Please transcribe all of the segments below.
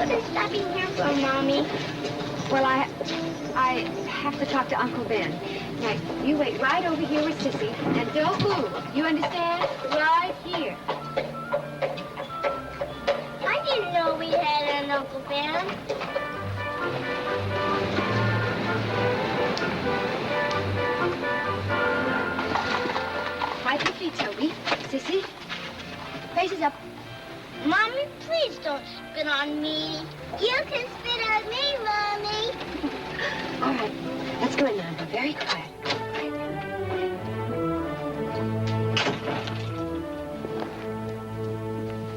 What are stopping here for, Mommy? Well, I have to talk to Uncle Ben. Now, you wait right over here with Sissy, and don't move. You understand? Right here. I didn't know we had an Uncle Ben. Wipe your feet, Toby. Sissy, faces up. Mommy, please don't spit on me. You can spit on me, Mommy. All right, let's go in now. Be very quiet.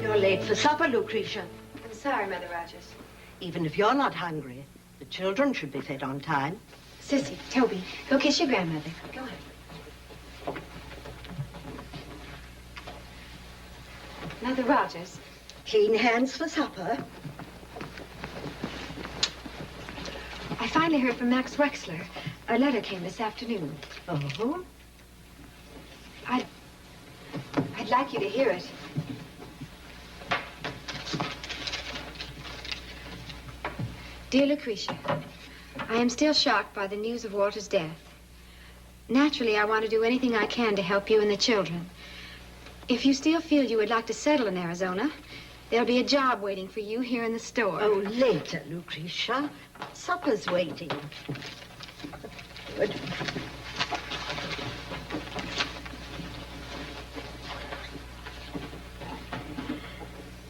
You're late for supper, Lucretia. I'm sorry, Mother Rogers. Even if you're not hungry, the children should be fed on time. Sissy, Toby, go kiss your grandmother. Go on. Mother Rogers. Clean hands for supper. I finally heard from Max Wexler. A letter came this afternoon. Oh? I'd like you to hear it. Dear Lucretia, I am still shocked by the news of Walter's death. Naturally, I want to do anything I can to help you and the children. If you still feel you would like to settle in Arizona, there'll be a job waiting for you here in the store. Oh, later, Lucretia. Supper's waiting. Good.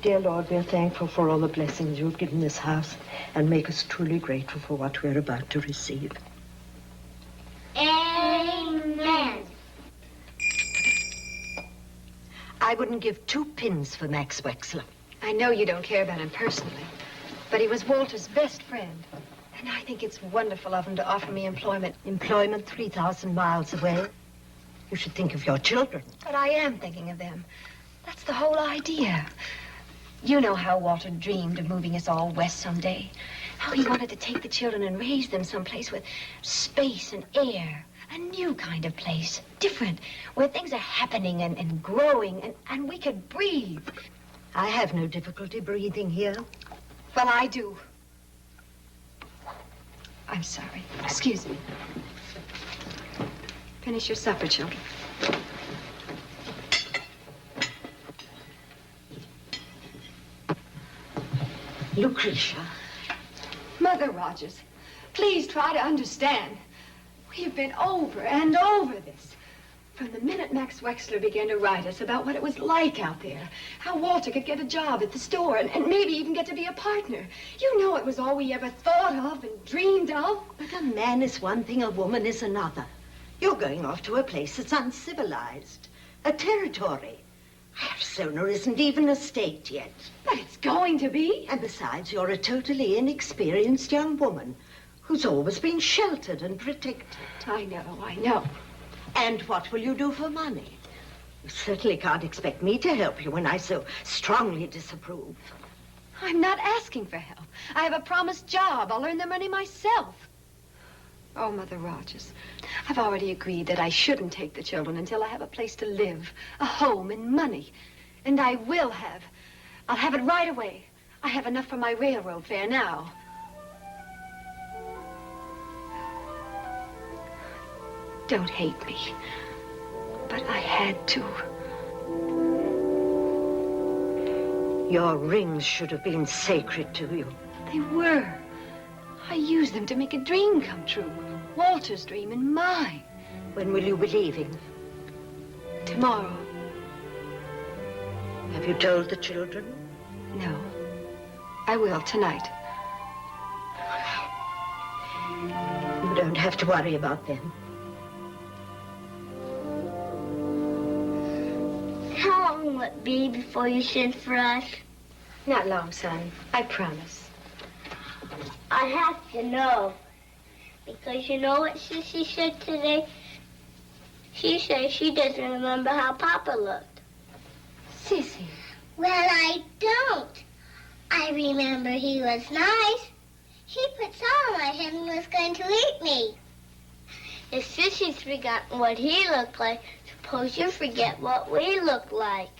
Dear Lord, we're thankful for all the blessings you've given this house and make us truly grateful for what we're about to receive. Amen. I wouldn't give 2 pins for Max Wexler. I know you don't care about him personally, but he was Walter's best friend. And I think it's wonderful of him to offer me employment. Employment 3,000 miles away. You should think of your children. But I am thinking of them. That's the whole idea. You know how Walter dreamed of moving us all west someday. How he wanted to take the children and raise them someplace with space and air. A new kind of place. Different. Where things are happening and growing and we could breathe. I have no difficulty breathing here. Well, I do. I'm sorry. Excuse me. Finish your supper, children. Lucretia. Mother Rogers, please try to understand. We've been over and over this. From the minute Max Wexler began to write us about what it was like out there, how Walter could get a job at the store and maybe even get to be a partner. You know it was all we ever thought of and dreamed of. But a man is one thing, a woman is another. You're going off to a place that's uncivilized, a territory. Arizona isn't even a state yet. But it's going to be. And besides, you're a totally inexperienced young woman who's always been sheltered and protected. I know. And what will you do for money? You certainly can't expect me to help you when I so strongly disapprove. I'm not asking for help. I have a promised job. I'll earn the money myself. Oh, Mother Rogers, I've already agreed that I shouldn't take the children until I have a place to live, a home and money. And I will have. I'll have it right away. I have enough for my railroad fare now. Don't hate me, but I had to. Your rings should have been sacred to you. They were. I used them to make a dream come true. Walter's dream and mine. When will you be leaving? Tomorrow. Have you told the children? No. I will tonight. You don't have to worry about them. How long will it be before you send for us? Not long, son. I promise. I have to know. Because you know what Sissy said today? She says she doesn't remember how Papa looked. Sissy. Well, I don't. I remember he was nice. He put salt on my head and was going to eat me. If Sissy's forgotten what he looked like, suppose you forget what we look like.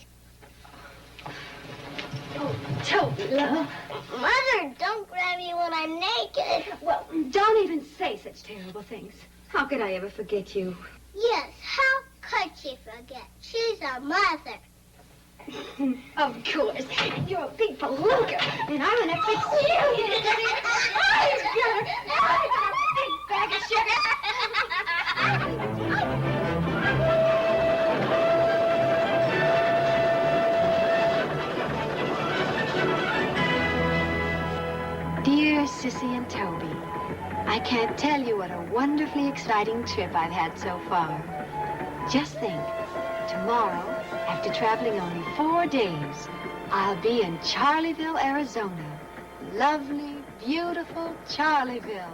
Oh, Toby, love. Mother, don't grab me when I'm naked. Well, don't even say such terrible things. How could I ever forget you? Yes, how could she forget? She's a mother. Of course. You're a big palooka, and I'm an epic serious. I've got a big bag of sugar. Dear Sissy and Toby, I can't tell you what a wonderfully exciting trip I've had so far. Just think, tomorrow, after traveling only 4 days, I'll be in Charleville, Arizona. Lovely, beautiful Charleville.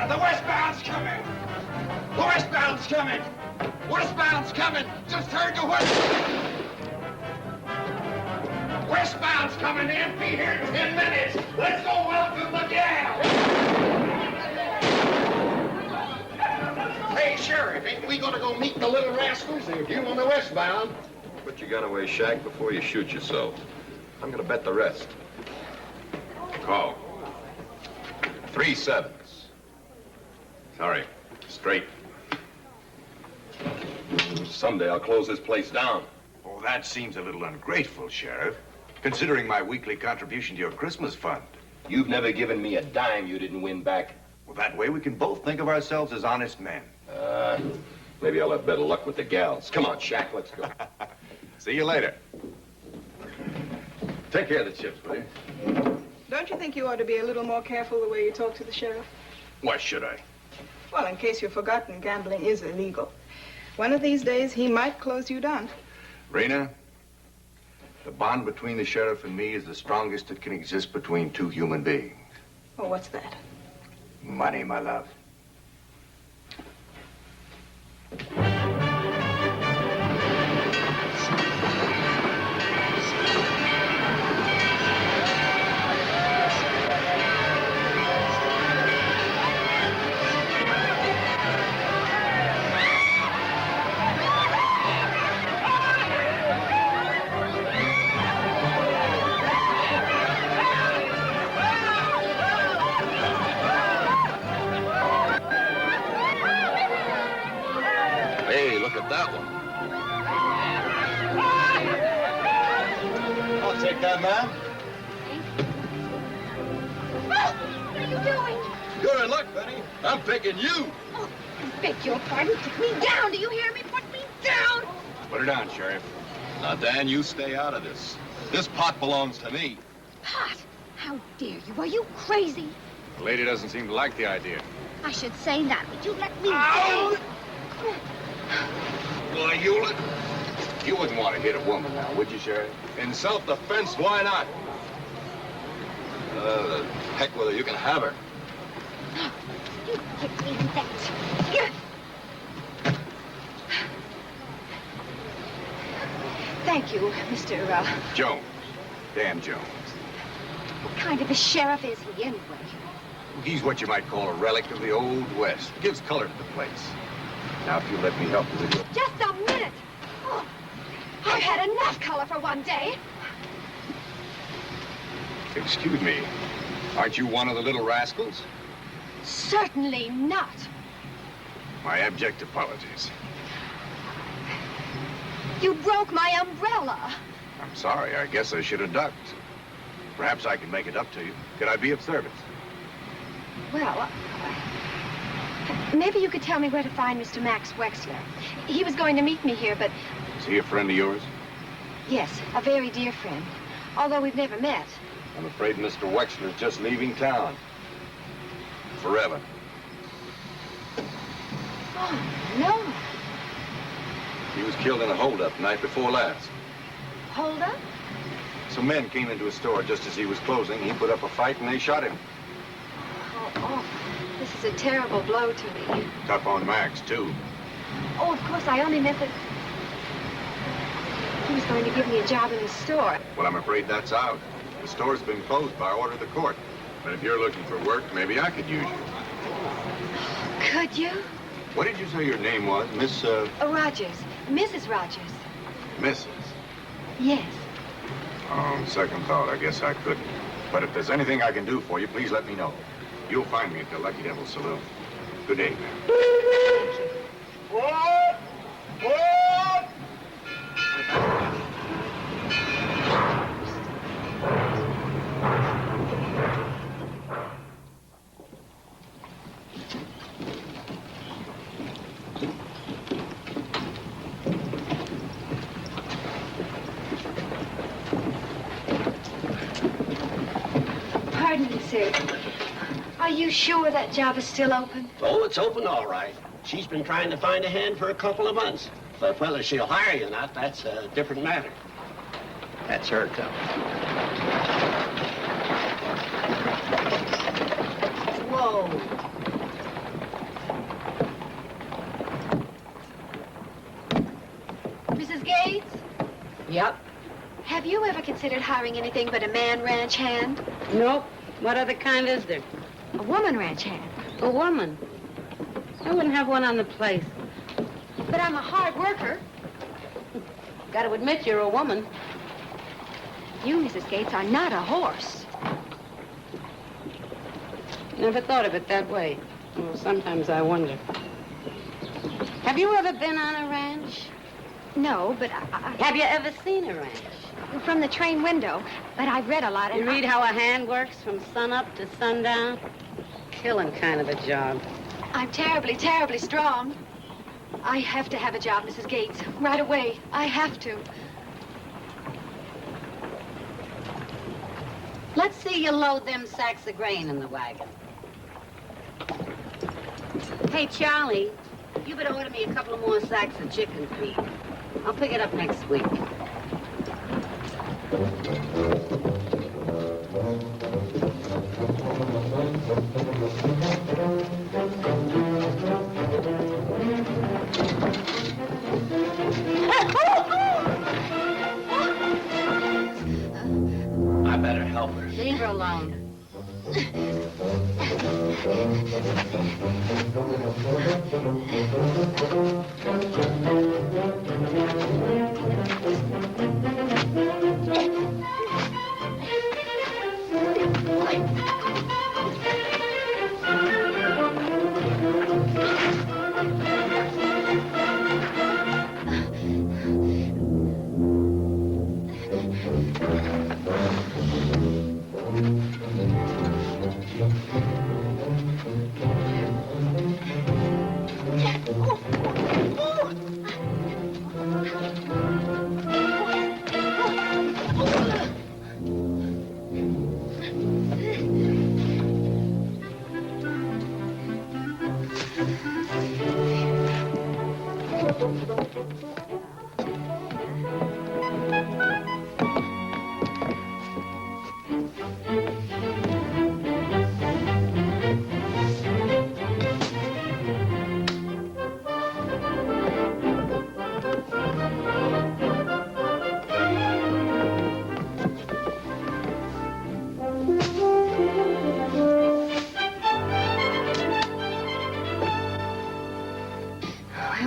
The westbound's coming! The westbound's coming! Westbound's coming! Just heard the westbound's coming in! Be here in 10 minutes! Let's go welcome the gal! Hey, Sheriff, ain't we gonna go meet the little rascals? They're due on the westbound. Put your gun away, Shaq, before you shoot yourself. I'm gonna bet the rest. Call. 3 7s. Sorry, straight. Someday I'll close this place down. Oh, that seems a little ungrateful, Sheriff, considering my weekly contribution to your Christmas fund. You've never given me a dime you didn't win back. Well, that way we can both think of ourselves as honest men. Maybe I'll have better luck with the gals. Come on, Shaq, let's go. See you later. Take care of the chips, will you? Don't you think you ought to be a little more careful the way you talk to the sheriff? Why should I? Well, in case you've forgotten, gambling is illegal. One of these days, he might close you down. Rena, the bond between the sheriff and me is the strongest that can exist between 2 human beings. Oh, what's that? Money, my love. Hey, look at that one. I'll take that, ma'am. What are you doing? You're in luck, Benny. I'm picking you. Oh, I beg your pardon. Put me down. Do you hear me? Put me down. Put her down, Sheriff. Now, Dan, you stay out of this. This pot belongs to me. Pot? How dare you? Are you crazy? The lady doesn't seem to like the idea. I should say that. Would you let me down? Why, you wouldn't want to hit a woman now, would you, Sheriff? In self-defense, why not? Heck with her, you can have her. You give me that. Thank you, Mr. Jones. Dan Jones. What kind of a sheriff is he, anyway? He's what you might call a relic of the Old West. Gives color to the place. Now, if you let me help you with your... Just a minute. Oh, I've had enough color for one day. Excuse me. Aren't you one of the little rascals? Certainly not. My abject apologies. You broke my umbrella. I'm sorry. I guess I should have ducked. Perhaps I can make it up to you. Could I be of service? Well, maybe you could tell me where to find Mr. Max Wexler. He was going to meet me here, but... Is he a friend of yours? Yes, a very dear friend. Although we've never met. I'm afraid Mr. Wexler's just leaving town. Forever. Oh, no. He was killed in a holdup night before last. Hold up. Some men came into his store just as he was closing. He put up a fight and they shot him. Oh, this is a terrible blow to me. Tough on Max, too. Oh, of course, I only meant that... He was going to give me a job in the store. Well, I'm afraid that's out. The store's been closed by order of the court. But if you're looking for work, maybe I could use you. Could you? What did you say your name was? Miss, Rogers. Mrs. Rogers. Mrs.? Yes. On second thought, I guess I couldn't. But if there's anything I can do for you, please let me know. You'll find me at the Lucky Devil Saloon. Good day, ma'am. Thank you. What? What? Pardon me, sir. Are you sure that job is still open? Oh, it's open all right. She's been trying to find a hand for a couple of months. But whether she'll hire you or not, that's a different matter. That's her cup. Whoa. Mrs. Gates? Yep. Have you ever considered hiring anything but a man ranch hand? Nope. What other kind is there? A woman ranch hand. A woman. I wouldn't have one on the place. But I'm a hard worker. Got to admit you're a woman. You, Mrs. Gates, are not a horse. Never thought of it that way. Well, sometimes I wonder. Have you ever been on a ranch? No, but Have you ever seen a ranch? from the train window. But I've read a lot. You And read how a hand works from sunup to sundown? Killing kind of a job. I'm terribly, terribly strong. I have to have a job, Mrs. Gates. Right away. I have to. Let's see you load them sacks of grain in the wagon. Hey, Charlie, you better order me a couple of more sacks of chicken feed. I'll pick it up next week. I better help her. Leave her alone.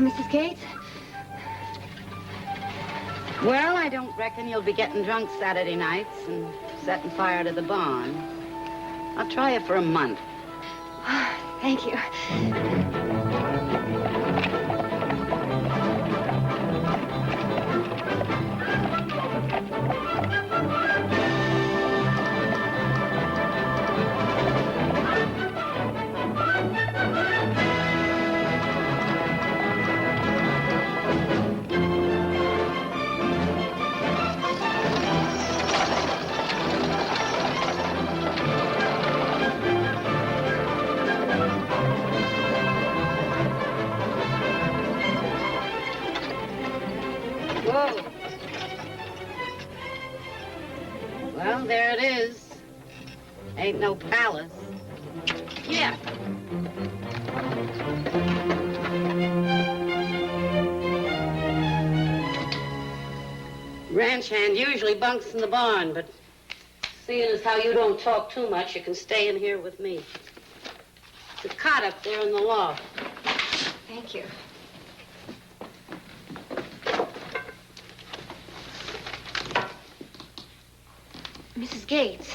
Mrs. Gates? Well, I don't reckon you'll be getting drunk Saturday nights and setting fire to the barn. I'll try it for a month. Thank you. Whoa. Well, there it is. Ain't no palace. Yeah. Ranch hand usually bunks in the barn, but seeing as how you don't talk too much, you can stay in here with me. The cot up there in the loft. Thank you. Mrs. Gates.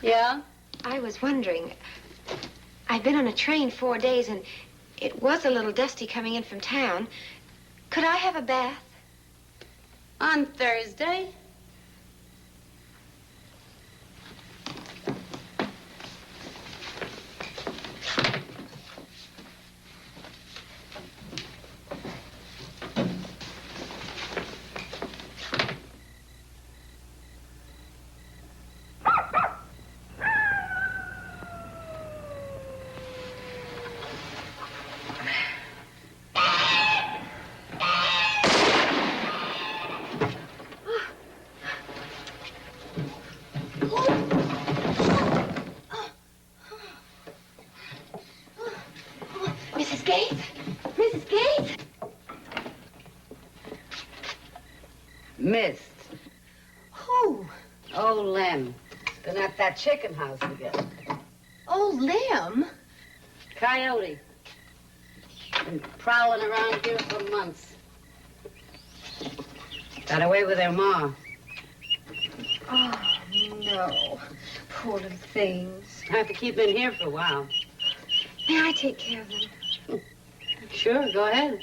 Yeah? I was wondering, I've been on a train 4 days, and it was a little dusty coming in from town. Could I have a bath? On Thursday? Mrs. Gates? Mrs. Gates? Missed. Who? Oh, Lem. Been at that chicken house again. Oh, Lem. Coyote. Been prowling around here for months. Got away with their ma. Oh, no. Poor little things. I have to keep in here for a while. May I take care of them? Sure, go ahead.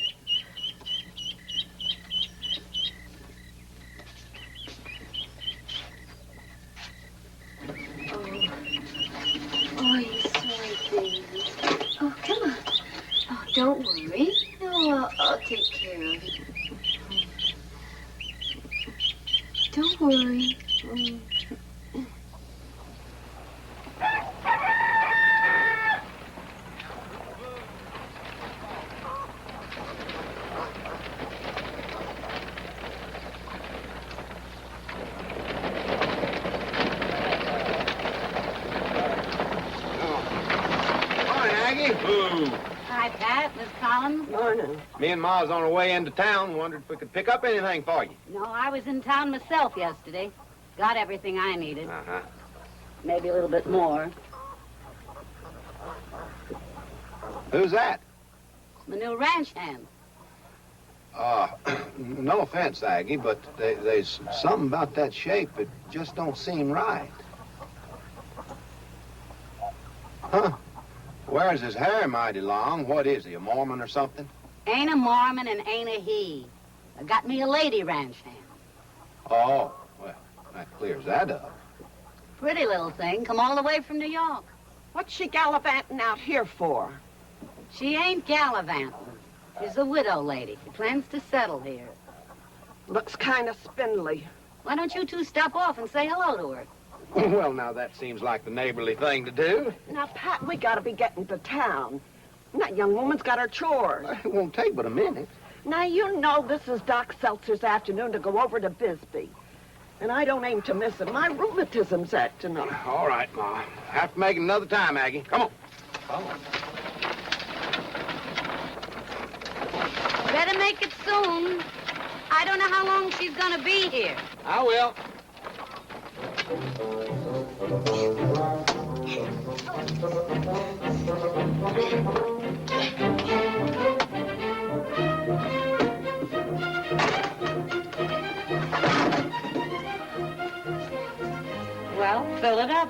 Oh, you sorry things. Oh, come on. Oh, don't worry. No, I'll take care of it. Don't worry. Hi, Pat. Miss Collins. Morning. Me and Ma's on our way into town. Wondered if we could pick up anything for you. No, I was in town myself yesterday. Got everything I needed. Uh-huh. Maybe a little bit more. Who's that? My new ranch hand. No offense, Aggie, but there's something about that shape. It just don't seem right. Huh. Wears his hair mighty long. What is he, a Mormon or something? Ain't a Mormon and ain't a he. I got me a lady ranch hand. Oh, well, that clears that up. Pretty little thing. Come all the way from New York. What's she gallivanting out here for? She ain't gallivanting. She's a widow lady. She plans to settle here. Looks kind of spindly. Why don't you two stop off and say hello to her? Well, now, that seems like the neighborly thing to do. Now, Pat, we gotta be getting to town. That young woman's got her chores. It won't take but a minute. Now, you know this is Doc Seltzer's afternoon to go over to Bisbee. And I don't aim to miss it. My rheumatism's acting up. All right, Ma. Have to make it another time, Aggie. Come on. Come on. Better make it soon. I don't know how long she's gonna be here. I will. Well, fill it up.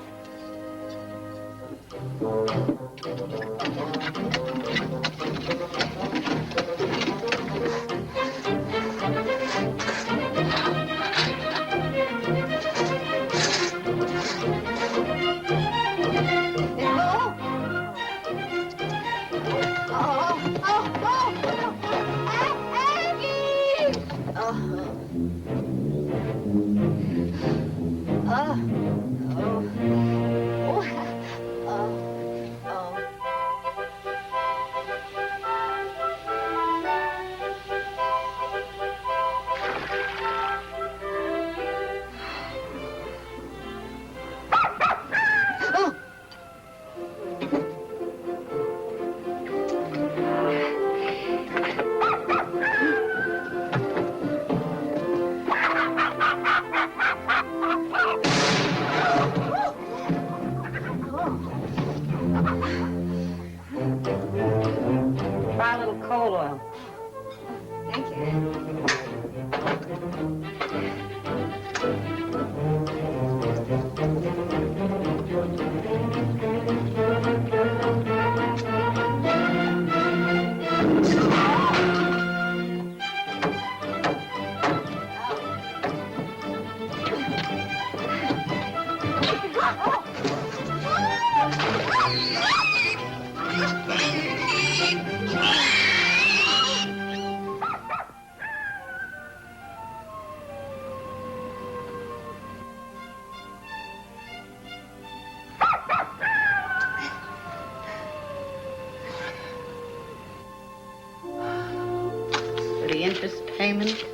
Raymond.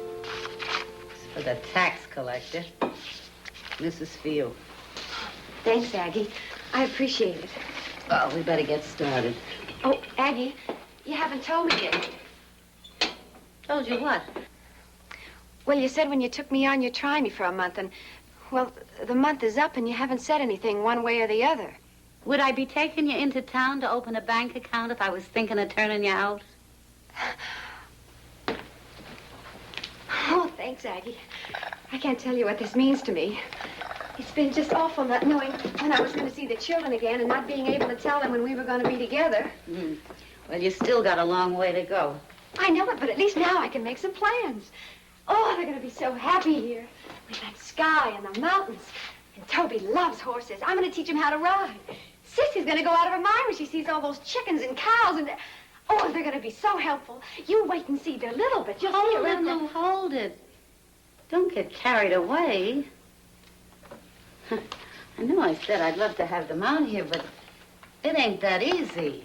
It's for the tax collector. This is for you. Thanks, Aggie. I appreciate it. Well, we better get started. Oh, Aggie, you haven't told me yet. Told you what? Well, you said when you took me on, you'd try me for a month, and, well, the month is up, and you haven't said anything one way or the other. Would I be taking you into town to open a bank account if I was thinking of turning you out? Oh, thanks, Aggie. I can't tell you what this means to me. It's been just awful not knowing when I was going to see the children again and not being able to tell them when we were going to be together. Well, you still got a long way to go. I know it, but at least now I can make some plans. Oh, they're going to be so happy here with that sky and the mountains. And Toby loves horses. I'm going to teach him how to ride. Sissy's going to go out of her mind when she sees all those chickens and cows and... Oh, they're going to be so helpful. You wait and see. They're little, but you'll see around them. Hold it. Don't get carried away. I know I said I'd love to have them out here, but it ain't that easy.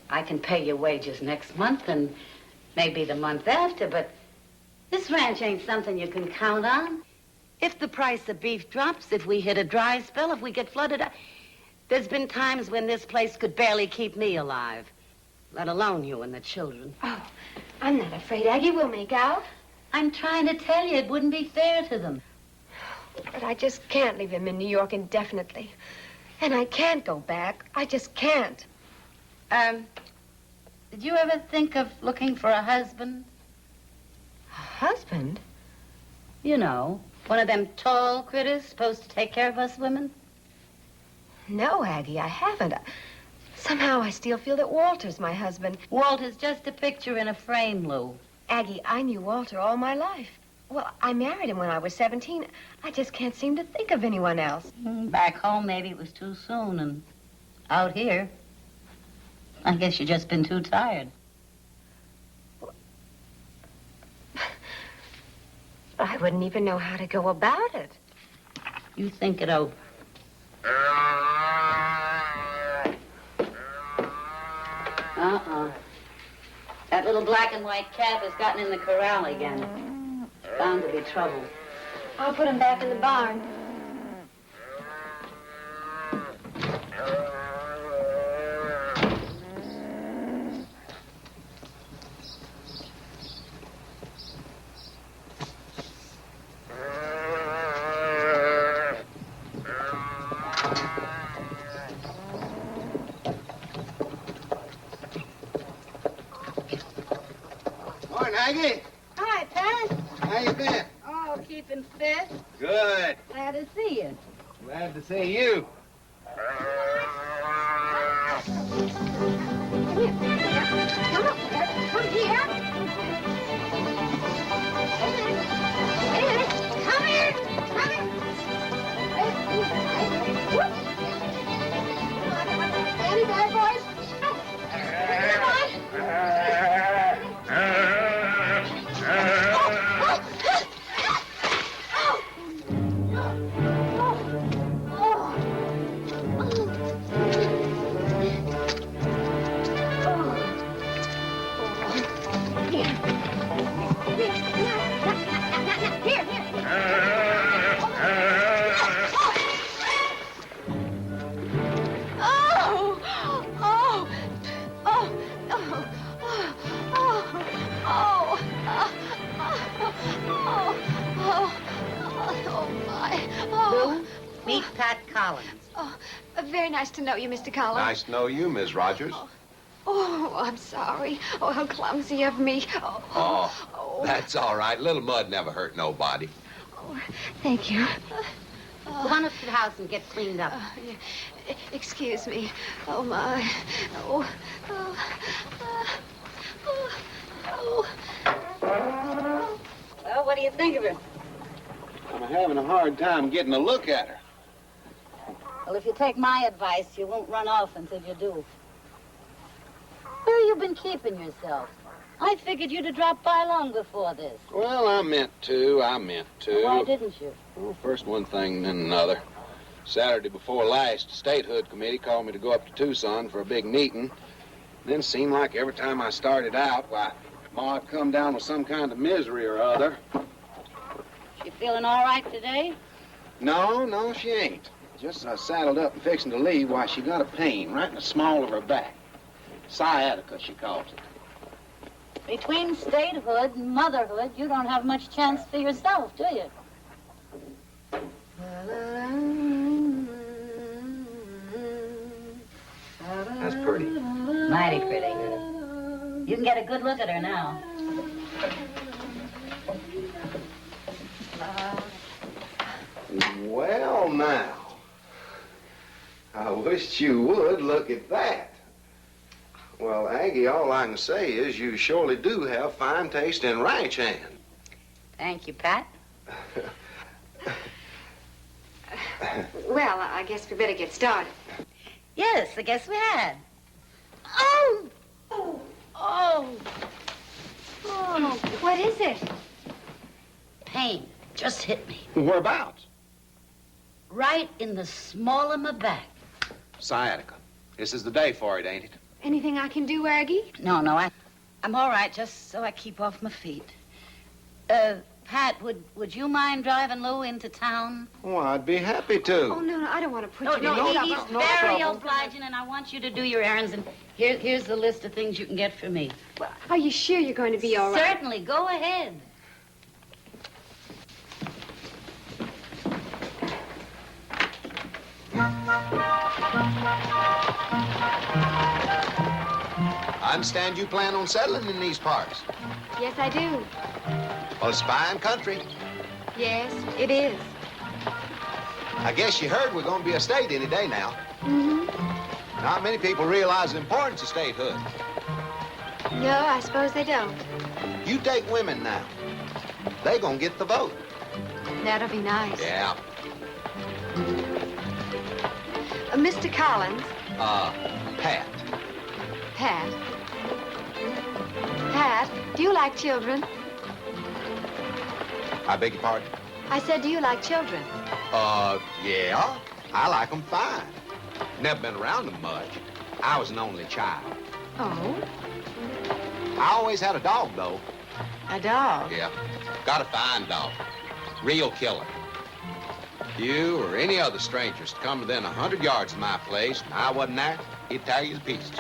I can pay your wages next month and maybe the month after, but this ranch ain't something you can count on. If the price of beef drops, if we hit a dry spell, if we get flooded, there's been times when this place could barely keep me alive, let alone you and the children. Oh, I'm not afraid, Aggie. We'll make out. I'm trying to tell you it wouldn't be fair to them. But I just can't leave him in New York indefinitely. And I can't go back. I just can't. Did you ever think of looking for a husband? A husband? You know, one of them tall critters supposed to take care of us women? No, Aggie, I haven't. Somehow I still feel that Walter's my husband. Walter's just a picture in a frame, Lou. Aggie, I knew Walter all my life. Well, I married him when I was 17. I just can't seem to think of anyone else. Back home, maybe it was too soon, and out here, I guess you've just been too tired. I wouldn't even know how to go about it. You think it over. That little black and white calf has gotten in the corral again. Bound to be trouble. I'll put him back in the barn. Morning, Aggie. Hi, Pat. How you been? Oh, keeping fit. Good. Glad to see you. Glad to see you. Come here. Any bad boys? Come on. Meet Pat Collins. Oh, very nice to know you, Mr. Collins. Nice to know you, Miss Rogers. Oh, I'm sorry. Oh, how clumsy of me. Oh, that's all right. Little mud never hurt nobody. Oh, thank you. Go on up to the house and get cleaned up. Yeah. Excuse me. Oh, my. Oh. Well, what do you think of her? I'm having a hard time getting a look at her. Well, if you take my advice, you won't run off until you do. Where you been keeping yourself? I figured you'd have dropped by long before this. Well, I meant to. Why didn't you? Well, first one thing, then another. Saturday before last, the statehood committee called me to go up to Tucson for a big meeting. Then it seemed like every time I started out, why, Ma come down with some kind of misery or other. She feeling all right today? No, she ain't. Just saddled up and fixing to leave, why, she got a pain right in the small of her back. Sciatica, she calls it. Between statehood and motherhood, you don't have much chance for yourself, do you? That's pretty. Mighty pretty. You can get a good look at her now. Well, now. I wished you would look at that. Well, Aggie, all I can say is you surely do have fine taste in ranch hand. Thank you, Pat. Well, I guess we better get started. Yes, I guess we had. Oh! What is it? Pain. Just hit me. Whereabouts? Right in the small of my back. Sciatica. This is the day for it, ain't it? Anything I can do, Aggie? No, I'm all right, just so I keep off my feet. Pat, would you mind driving Lou into town? Oh, I'd be happy to. Oh, no, I don't want to put you No, in he's trouble. very obliging, and I want you to do your errands, and here's the list of things you can get for me. Well, are you sure you're going to be all right? Certainly, go ahead. I understand you plan on settling in these parts. Yes, I do. Well, it's fine country. Yes, it is. I guess you heard we're going to be a state any day now. Mm-hmm. Not many people realize the importance of statehood. No, I suppose they don't. You take women now. They gonna get the vote. That'll be nice. Yeah. Mr. Collins. Pat. Pat. Pat, do you like children? I beg your pardon? I said, do you like children? Yeah. I like them fine. Never been around them much. I was an only child. Oh? I always had a dog, though. A dog? Yeah. Got a fine dog. Real killer. You or any other strangers to come within 100 yards of my place, and I wasn't there, he'd tear you to pieces.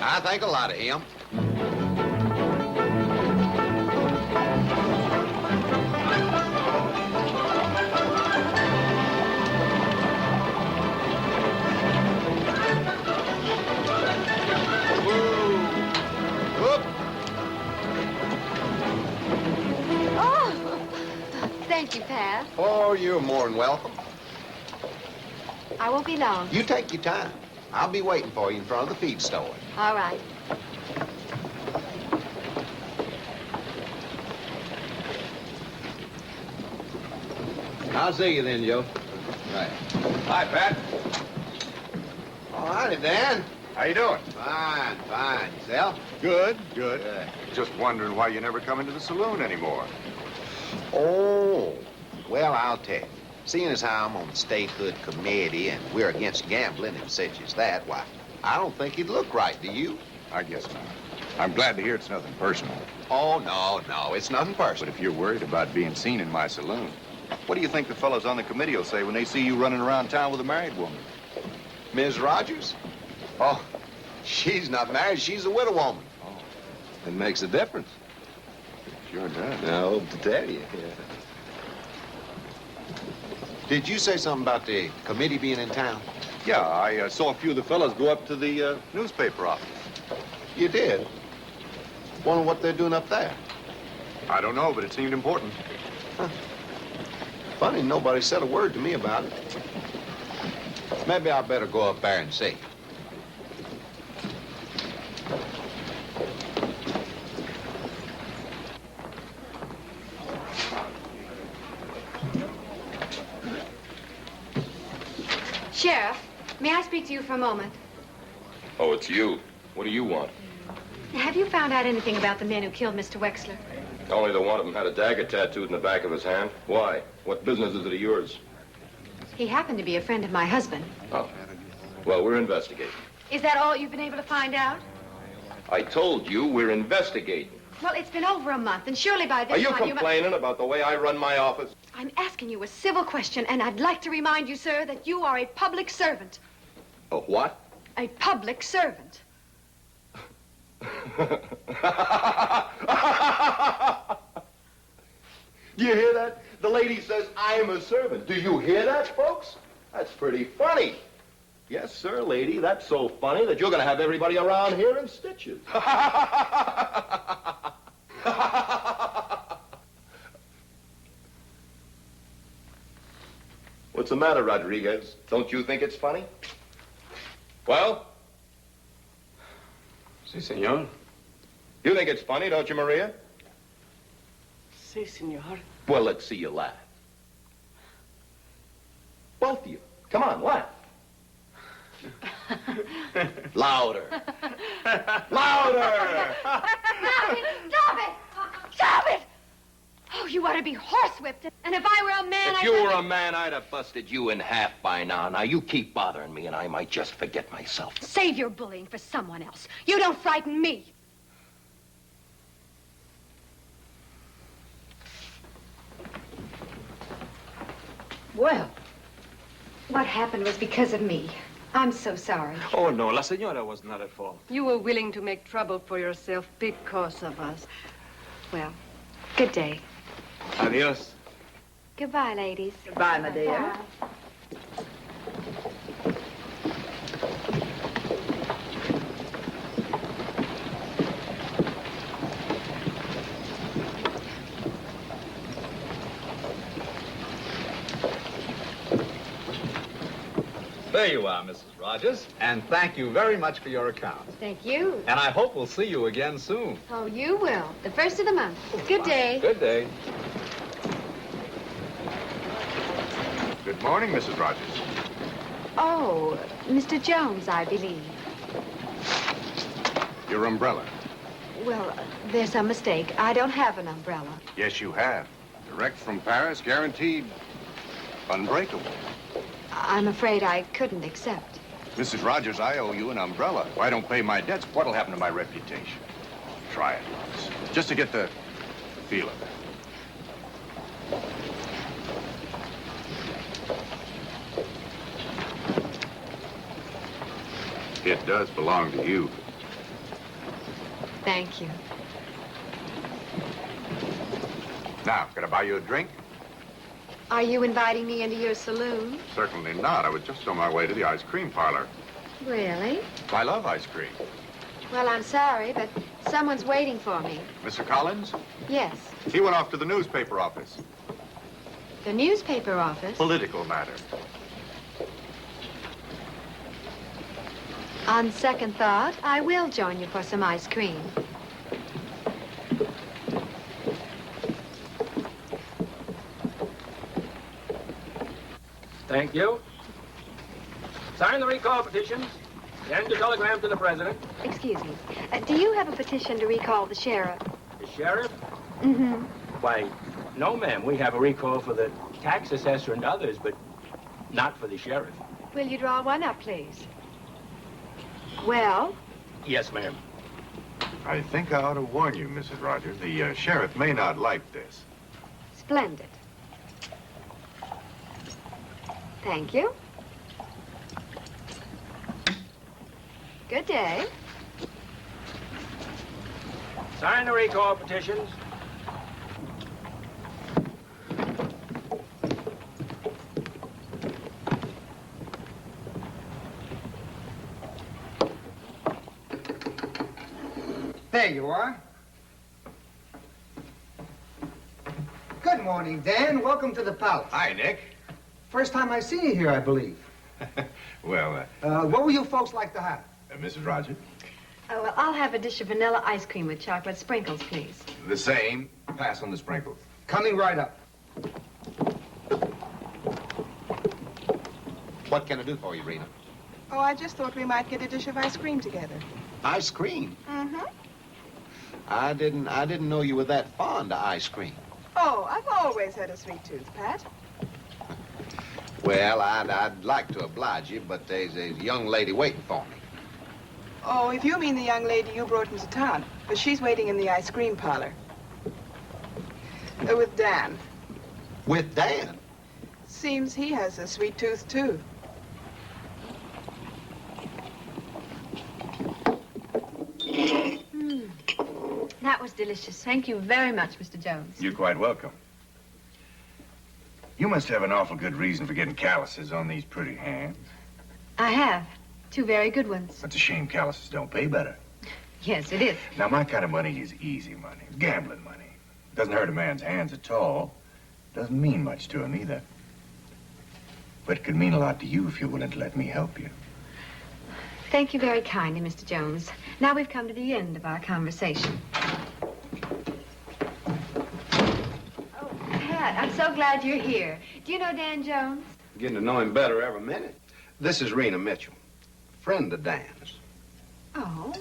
I think a lot of him. Thank you, Pat. Oh, you're more than welcome. I won't be long. You take your time. I'll be waiting for you in front of the feed store. All right. I'll see you then, Joe. Right. Hi, Pat. All righty, Dan. How you doing? Fine, fine. Yourself? Good. Just wondering why you never come into the saloon anymore. Oh, well, I'll tell you. Seeing as how I'm on the statehood committee and we're against gambling and such as that, why, I don't think it'd look right, do you? I guess not. I'm glad to hear it's nothing personal. Oh, no, it's nothing But personal. if you're worried about being seen in my saloon, what do you think the fellows on the committee will say when they see you running around town with a married woman? Ms. Rogers? Oh, she's not married. She's a widow woman. Oh, It makes a difference. sure does. I hope to tell you. Did you say something about the committee being in town? Yeah, I saw a few of the fellows go up to the newspaper office. You did? Wonder what they're doing up there. I don't know, but it seemed important. Funny, nobody said a word to me about it. Maybe I better go up there and see. Sheriff, may I speak to you for a moment? Oh, it's you. What do you want? Have you found out anything about the men who killed Mr. Wexler? Only the one of them had a dagger tattooed in the back of his hand. Why? What business is it of yours? He happened to be a friend of my husband. Oh. Well, we're investigating. Is that all you've been able to find out? I told you we're investigating. Well, it's been over a month, and surely by this Are you time complaining about the way I run my office? I'm asking you a civil question, and I'd like to remind you, sir, that you are a public servant. A what? A public servant. Do you hear that? The lady says, I am a servant. Do you hear that, folks? That's pretty funny. Yes, sir, lady. That's so funny that you're going to have everybody around here in stitches. What's the matter, Rodriguez? Don't you think it's funny? Well? Si, senor. You think it's funny, don't you, Maria? Si, senor. Well, let's see you laugh. Both of you. Come on, laugh. Louder. Louder! Stop it! Stop it! Stop it! Oh, you ought to be horsewhipped. And if I were a man, If you were a man, I'd have busted you in half by now. Now, you keep bothering me, and I might just forget myself. Save your bullying for someone else. You don't frighten me. Well, what happened was because of me. I'm so sorry. Oh, no, la señora was not at fault. You were willing to make trouble for yourself because of us. Well, good day. Adios. Goodbye, ladies. Goodbye, my dear. Bye. There you are, Mrs. Rogers, and thank you very much for your account. Thank you. And I hope we'll see you again soon. Oh, you will. The first of the month. Good day. Good day. Good morning, Mrs. Rogers. Oh, Mr. Jones, I believe. Your umbrella. Well, there's some mistake. I don't have an umbrella. Yes, you have. Direct from Paris, guaranteed unbreakable. I'm afraid I couldn't accept. Mrs. Rogers, I owe you an umbrella. If I don't pay my debts, what'll happen to my reputation? Try it once, just to get the feel of it. It does belong to you. Thank you. Now, can I buy you a drink? Are you inviting me into your saloon? Certainly not. I was just on my way to the ice cream parlor. Really? I love ice cream. Well, I'm sorry, but someone's waiting for me. Mr. Collins? Yes. He went off to the newspaper office. The newspaper office? Political matter. On second thought, I will join you for some ice cream. Thank you. Sign the recall petitions. Send a telegram to the president. Excuse me. Do you have a petition to recall the sheriff? The sheriff? Mm-hmm. Why, no, ma'am. We have a recall for the tax assessor and others, but not for the sheriff. Will you draw one up, please? Well? Yes, ma'am. I think I ought to warn you, Mrs. Rogers. The sheriff may not like this. Splendid. Thank you. Good day. Sign the recall petitions. There you are. Good morning, Dan. Welcome to the palace. Hi, Nick. First time I see you here, I believe. Well, what would you folks like to have? Mrs. Rogers? Oh, well, I'll have a dish of vanilla ice cream with chocolate sprinkles, please. The same. Pass on the sprinkles. Coming right up. What can I do for you, Rena? Oh, I just thought we might get a dish of ice cream together. Ice cream? Mm-hmm. I didn't know you were that fond of ice cream. Oh, I've always had a sweet tooth, Pat. Well, I'd like to oblige you, but there's a young lady waiting for me. Oh, if you mean the young lady you brought into town, but she's waiting in the ice cream parlor. With Dan. With Dan? Seems he has a sweet tooth, too. That was delicious. Thank you very much, Mr. Jones. You're quite welcome. You must have an awful good reason for getting calluses on these pretty hands. I have. 2 very good ones. That's a shame calluses don't pay better. Yes, it is. Now, my kind of money is easy money. It's gambling money. Doesn't hurt a man's hands at all. Doesn't mean much to him either. But it could mean a lot to you if you're willing to let me help you. Thank you very kindly, Mr. Jones. Now we've come to the end of our conversation. Oh, Pat, I'm so glad you're here. Do you know Dan Jones? Getting to know him better every minute. This is Rena Mitchell, friend of Dan's. Oh.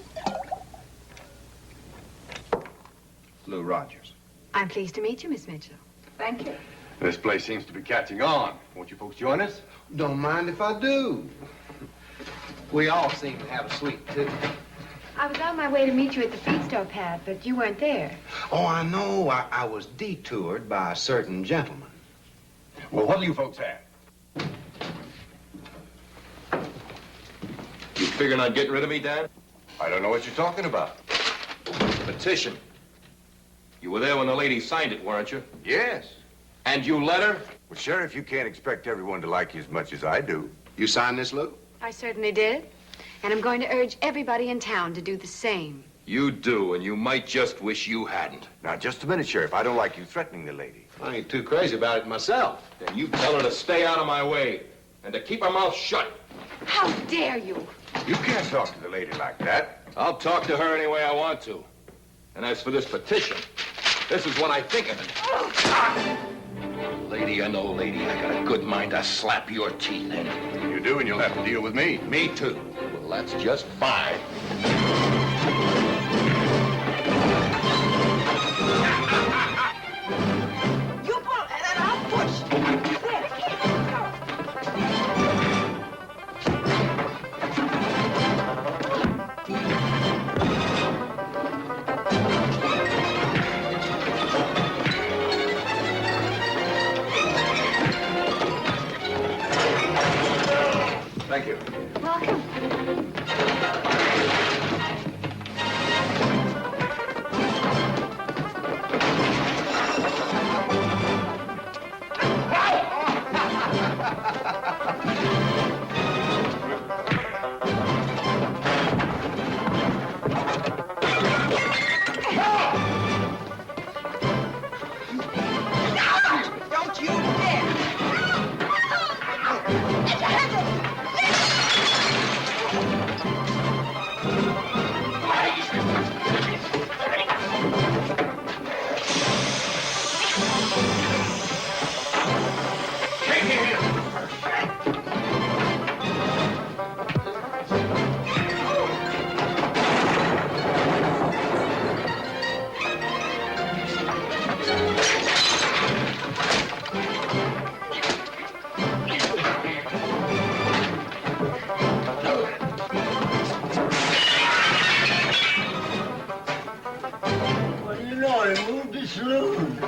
Lou Rogers. I'm pleased to meet you, Miss Mitchell. Thank you. This place seems to be catching on. Won't you folks join us? Don't mind if I do. We all seem to have a sweet tooth. I was on my way to meet you at the feed store, Pat, but you weren't there. Oh, I know. I was detoured by a certain gentleman. Well, what'll you folks have? You figuring on getting rid of me, Dan? I don't know what you're talking about. Petition. You were there when the lady signed it, weren't you? Yes. And you let her? Well, Sheriff, you can't expect everyone to like you as much as I do. You signed this, Lou? I certainly did. And I'm going to urge everybody in town to do the same. You do, and you might just wish you hadn't. Now, just a minute, Sheriff. I don't like you threatening the lady. I ain't too crazy about it myself. Then you tell her to stay out of my way and to keep her mouth shut. How dare you? You can't talk to the lady like that. I'll talk to her any way I want to. And as for this petition, this is what I think of it. Lady or no lady, I got a good mind to slap your teeth in. You do, and you'll have to deal with me. Me too. Well, that's just fine. You pull and I'll push. There, keep it going. Thank you. Welcome. Don't you dare. What do you know? I moved the saloon.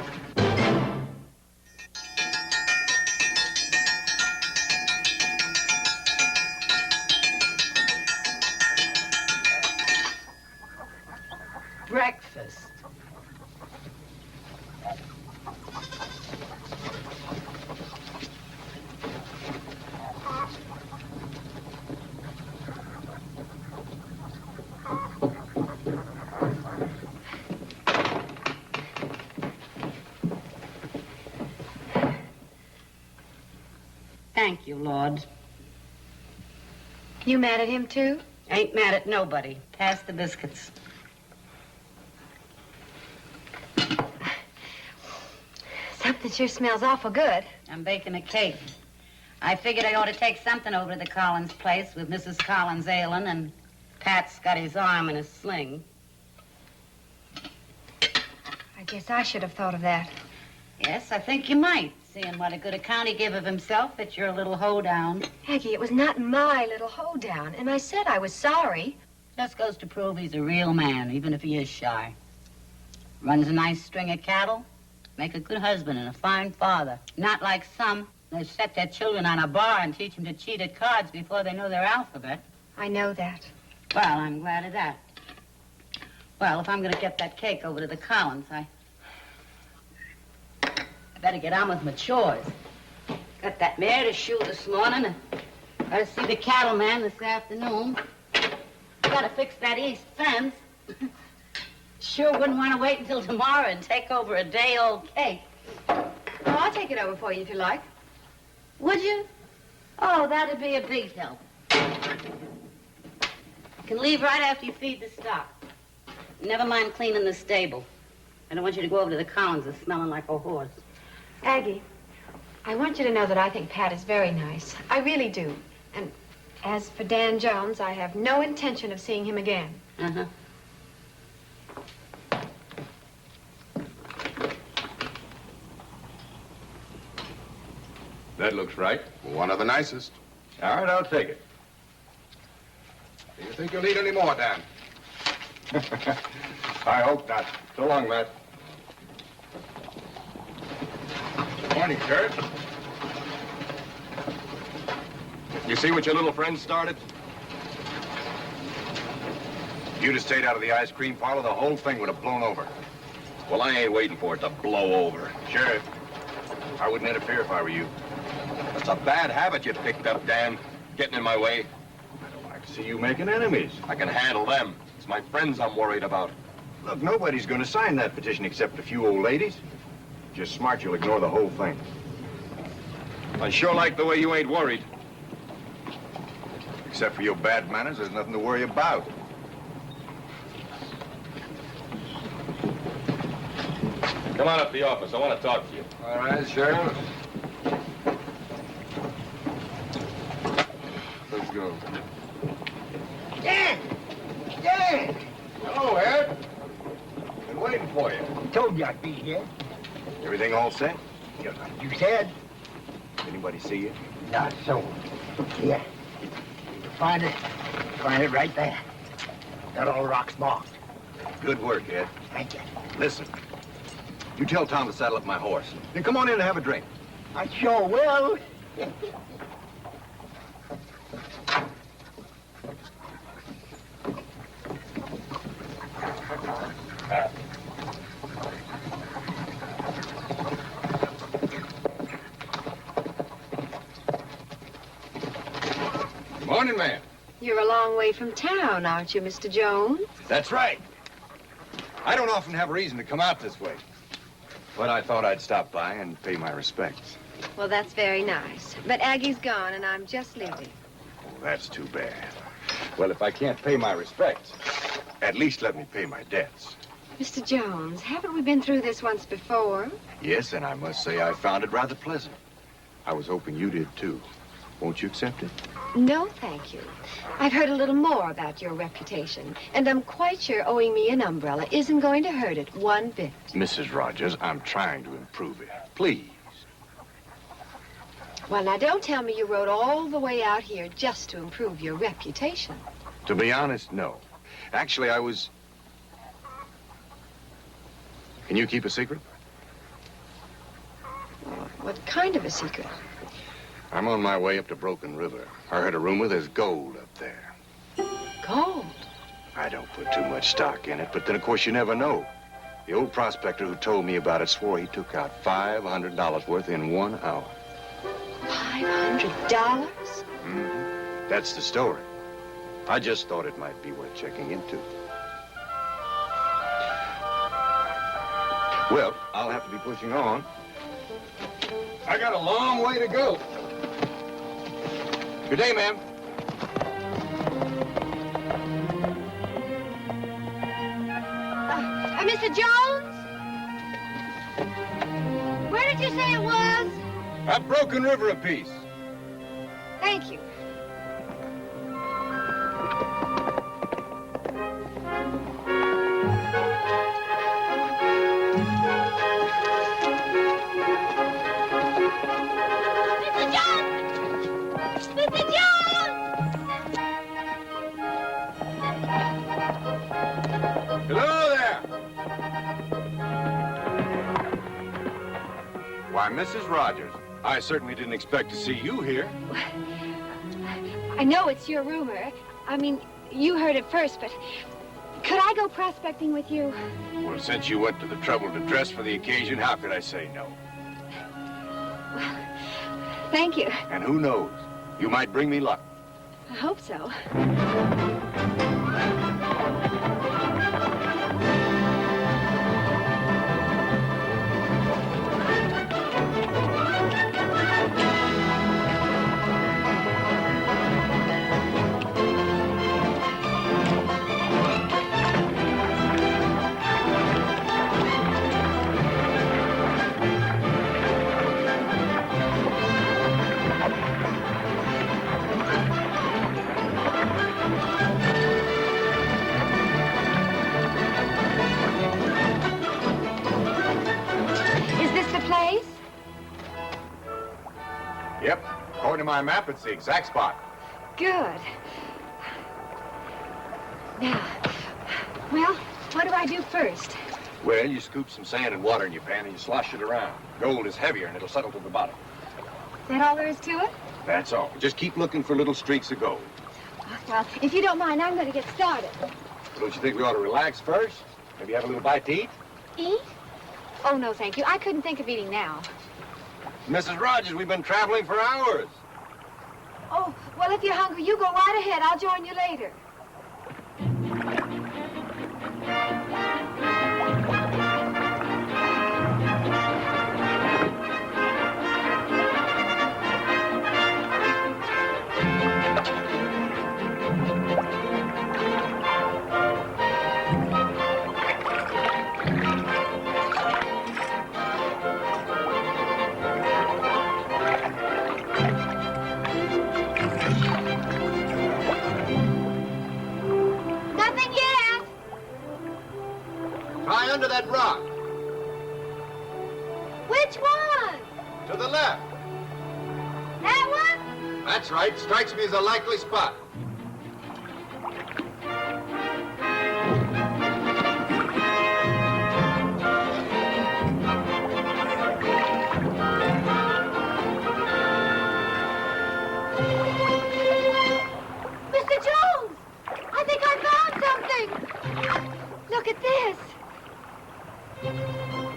Breakfast. Thank you, Lord. You mad at him, too? Ain't mad at nobody. Pass the biscuits. Something sure smells awful good. I'm baking a cake. I figured I ought to take something over to the Collins place with Mrs. Collins ailing and Pat's got his arm in a sling. I guess I should have thought of that. Yes, I think you might, seeing what a good account he gave of himself at your little hoedown. Aggie, it was not my little hoedown, and I said I was sorry. Just goes to prove he's a real man, even if he is shy. Runs a nice string of cattle, make a good husband and a fine father. Not like some. They set their children on a bar and teach them to cheat at cards before they know their alphabet. I know that. Well, I'm glad of that. Well, if I'm going to get that cake over to the Collins, I better get on with my chores. Got that mare to shoe this morning, and got to see the cattleman this afternoon. Got to fix that east fence. Sure wouldn't want to wait until tomorrow and take over a day-old cake. Oh, I'll take it over for you if you like. Would you? Oh, that'd be a big help. You can leave right after you feed the stock. Never mind cleaning the stable. I don't want you to go over to the Collins smelling like a horse. Aggie, I want you to know that I think Pat is very nice. I really do. And as for Dan Jones, I have no intention of seeing him again. Uh-huh. That looks right. One of the nicest. All right, I'll take it. Do you think you'll need any more, Dan? I hope not. So long, Matt. Morning, Sheriff. You see what your little friend started? If you'd have stayed out of the ice cream parlor, the whole thing would have blown over. Well, I ain't waiting for it to blow over. Sheriff, I wouldn't interfere if I were you. That's a bad habit you picked up, Dan. Getting in my way. I don't like to see you making enemies. I can handle them. It's my friends I'm worried about. Look, nobody's going to sign that petition except a few old ladies. Just smart, you'll ignore the whole thing. I sure like the way you ain't worried. Except for your bad manners, there's nothing to worry about. Come on up to the office. I want to talk to you. All right, Sheriff. Let's go. Dan! Dan! Hello, Ed. Been waiting for you. Told you I'd be here. Everything all set? Just like you said. Anybody see you? Not so. Yeah. You find it right there. Got all the rocks marked. Good work, Ed. Thank you. Listen, you tell Tom to saddle up my horse. Then come on in and have a drink. I sure will. Morning, man. You're a long way from town, aren't you, Mr. Jones? That's right. I don't often have a reason to come out this way. But I thought I'd stop by and pay my respects. Well, that's very nice. But Aggie's gone, and I'm just leaving. Oh, that's too bad. Well, if I can't pay my respects, at least let me pay my debts. Mr. Jones, haven't we been through this once before? Yes, and I must say I found it rather pleasant. I was hoping you did, too. Won't you accept it? No, thank you. I've heard a little more about your reputation, and I'm quite sure owing me an umbrella isn't going to hurt it one bit. Mrs. Rogers, I'm trying to improve it. Please. Well, now, don't tell me you rode all the way out here just to improve your reputation. To be honest, no. Actually, I was... Can you keep a secret? What kind of a secret? I'm on my way up to Broken River. I heard a rumor there's gold up there. Gold? I don't put too much stock in it, but then, of course, you never know. The old prospector who told me about it swore he took out $500 worth in 1 hour. $500? Mm-hmm. That's the story. I just thought it might be worth checking into. Well, I'll have to be pushing on. I got a long way to go. Good day, ma'am. Mr. Jones? Where did you say it was? Up Broken River apiece. Thank you. Mr. Jones! Mrs. Rogers. I certainly didn't expect to see you here. I know it's your rumor. I mean, you heard it first, but could I go prospecting with you? Well, since you went to the trouble to dress for the occasion, how could I say no? Thank you. And who knows? You might bring me luck. I hope so. Yep. According to my map, it's the exact spot. Good. Now, well, what do I do first? Well, you scoop some sand and water in your pan and you slosh it around. Gold is heavier and it'll settle to the bottom. Is that all there is to it? That's all. Just keep looking for little streaks of gold. Well, if you don't mind, I'm going to get started. Don't you think we ought to relax first? Maybe have a little bite to eat? Eat? Oh, no, thank you. I couldn't think of eating now. Mrs. Rogers, we've been traveling for hours. Oh, well, if you're hungry, you go right ahead. I'll join you later. Try under that rock. Which one? To the left. That one? That's right. Strikes me as a likely spot. Mr. Jones! I think I found something! Look at this!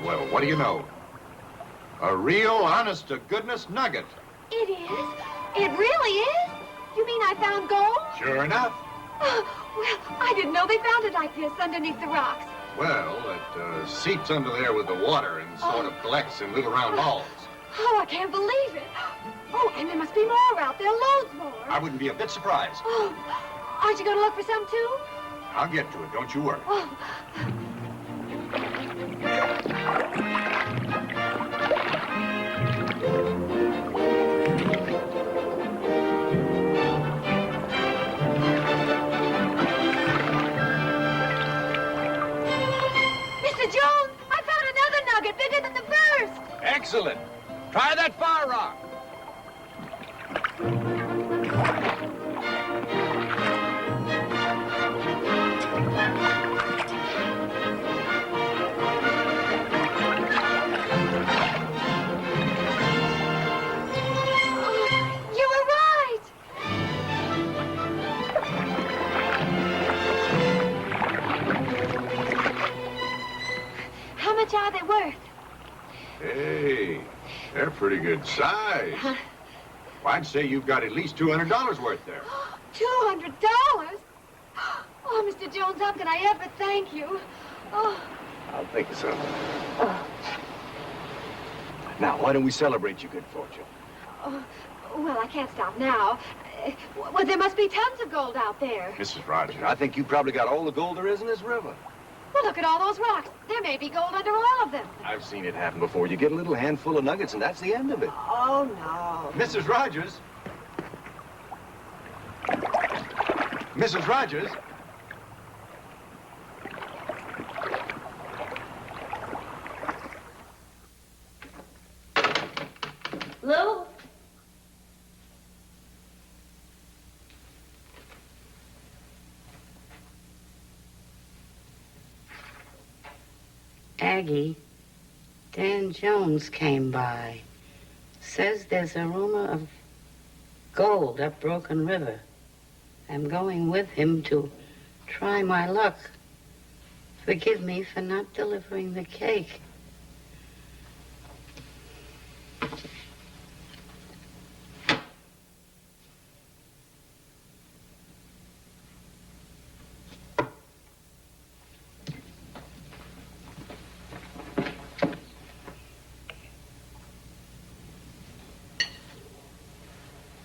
Well, what do you know? A real, honest-to-goodness nugget. It is? It really is? You mean I found gold? Sure enough. Oh, well, I didn't know they found it like this underneath the rocks. Well, it seeps under there with the water and sort of collects in little round balls. Oh, I can't believe it. Oh, and there must be more out there, loads more. I wouldn't be a bit surprised. Oh, aren't you going to look for some, too? I'll get to it, don't you worry. Oh. Mr. Jones, I found another nugget bigger than the first. Excellent. Try that far rock. You were right. How much are they worth? Hey, they're pretty good size. Well, I'd say you've got at least $200 worth there. $200? Oh, Mr. Jones, how can I ever thank you? Oh. I'll think of something. Now, why don't we celebrate your good fortune? Oh, well, I can't stop now. Well, there must be tons of gold out there. Mrs. Rogers, I think you probably got all the gold there is in this river. Well, look at all those rocks. There may be gold under all of them. I've seen it happen before. You get a little handful of nuggets, and that's the end of it. Oh, no. Mrs. Rogers. Mrs. Rogers. Lou? Aggie, Dan Jones came by. Says there's a rumor of gold up Broken River. I'm going with him to try my luck. Forgive me for not delivering the cake.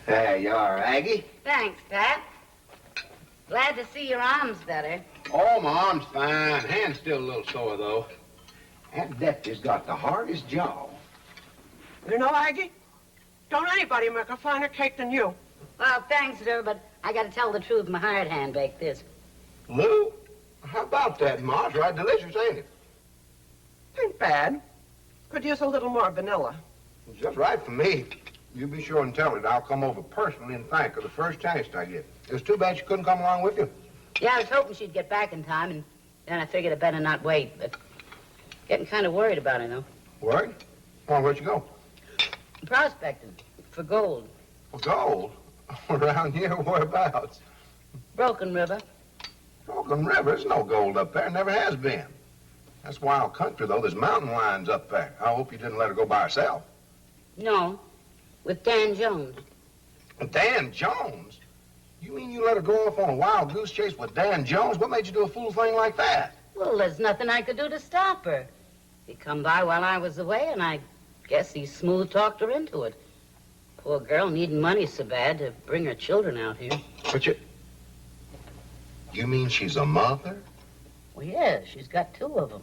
There you are, Aggie. Thanks, Pat. Glad to see your arm's better. Oh, my arm's fine. Hand's still a little sore, though. Aunt Decky's got the hardest job. You know, Aggie, don't anybody make a finer cake than you. Well, thanks, sir, but I gotta tell the truth. My hired hand baked this. Lou, how about that, Ma? It's right delicious, ain't it? Ain't bad. Could use a little more vanilla. It's just right for me. You be sure and tell her I'll come over personally and thank her the first chance I get. It was too bad she couldn't come along with you. Yeah, I was hoping she'd get back in time, and then I figured I'd better not wait, but getting kind of worried about her, though. Worried? Well, where'd you go? Prospecting for gold. For gold? Around here, whereabouts? Broken River. Broken River? There's no gold up there. Never has been. That's wild country, though. There's mountain lions up there. I hope you didn't let her go by herself. No, with Dan Jones. Dan Jones? You mean you let her go off on a wild goose chase with Dan Jones? What made you do a fool thing like that? Well, there's nothing I could do to stop her. He come by while I was away, and I guess he smooth-talked her into it. Poor girl needing money so bad to bring her children out here. But you mean she's a mother? Well, yeah, she's got 2 of them.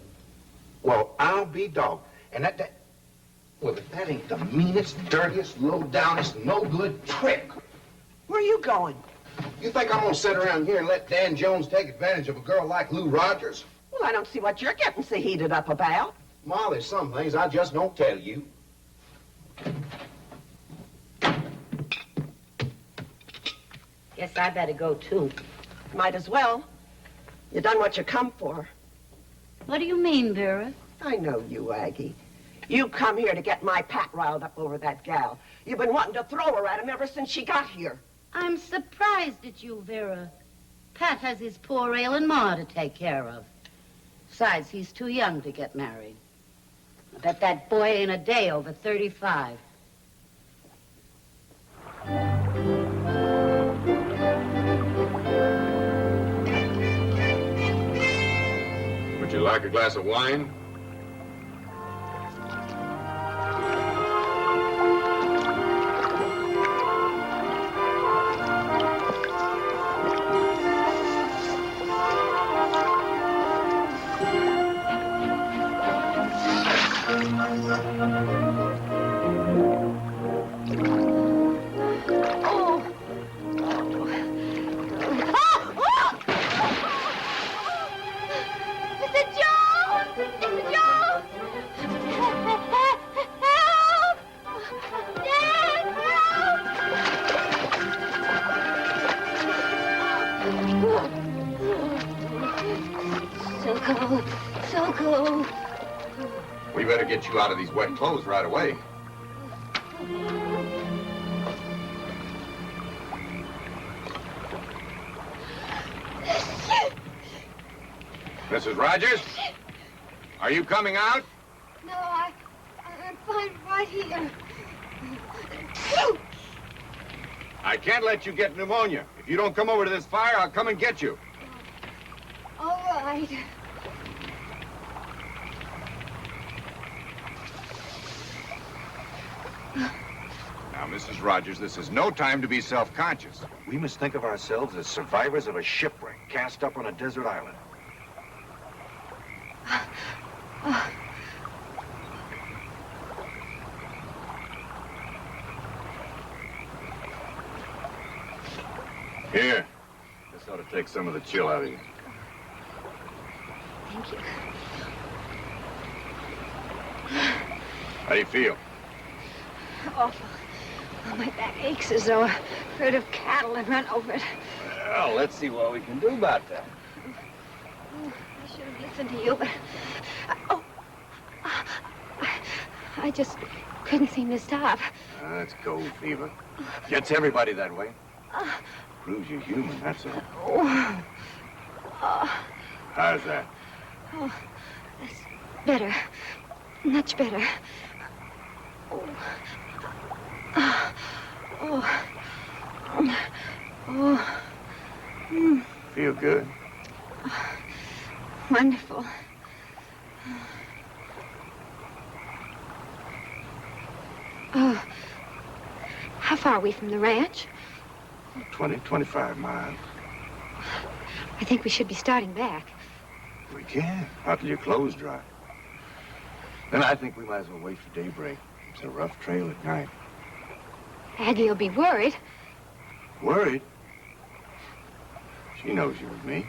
Well, I'll be dogged. And well, if that ain't the meanest, dirtiest, low-downest, no-good trick. Where are you going? You think I'm gonna sit around here and let Dan Jones take advantage of a girl like Lou Rogers? Well, I don't see what you're getting so heated up about. Ma, there's some things I just don't tell you. Guess I better go, too. Might as well. You done what you come for. What do you mean, Vera? I know you, Aggie. You come here to get my Pat riled up over that gal. You've been wanting to throw her at him ever since she got here. I'm surprised at you, Vera. Pat has his poor ailing ma to take care of. Besides, he's too young to get married. I bet that boy ain't a day over 35. Would you like a glass of wine? So cold. We better get you out of these wet clothes right away. Mrs. Rogers? Are you coming out? No, I'm fine right here. I can't let you get pneumonia. If you don't come over to this fire, I'll come and get you. All right. Now, Mrs. Rogers, this is no time to be self-conscious. We must think of ourselves as survivors of a shipwreck cast up on a desert island. Here. This ought to take some of the chill out of you. Thank you. How do you feel? Awful. Oh, my back aches as though a herd of cattle had run over it. Well, let's see what we can do about that. Oh, I should have listened to you, but... I just couldn't seem to stop. That's gold fever. Gets everybody that way. Proves you're human, that's all. How's that? Oh, that's better. Much better. Feel good? Wonderful. Oh, how far are we from the ranch? 20, 25 miles. I think we should be starting back. We can, until your clothes dry. Then I think we might as well wait for daybreak. It's a rough trail at night. Aggie will be worried. Worried? She knows you're with me.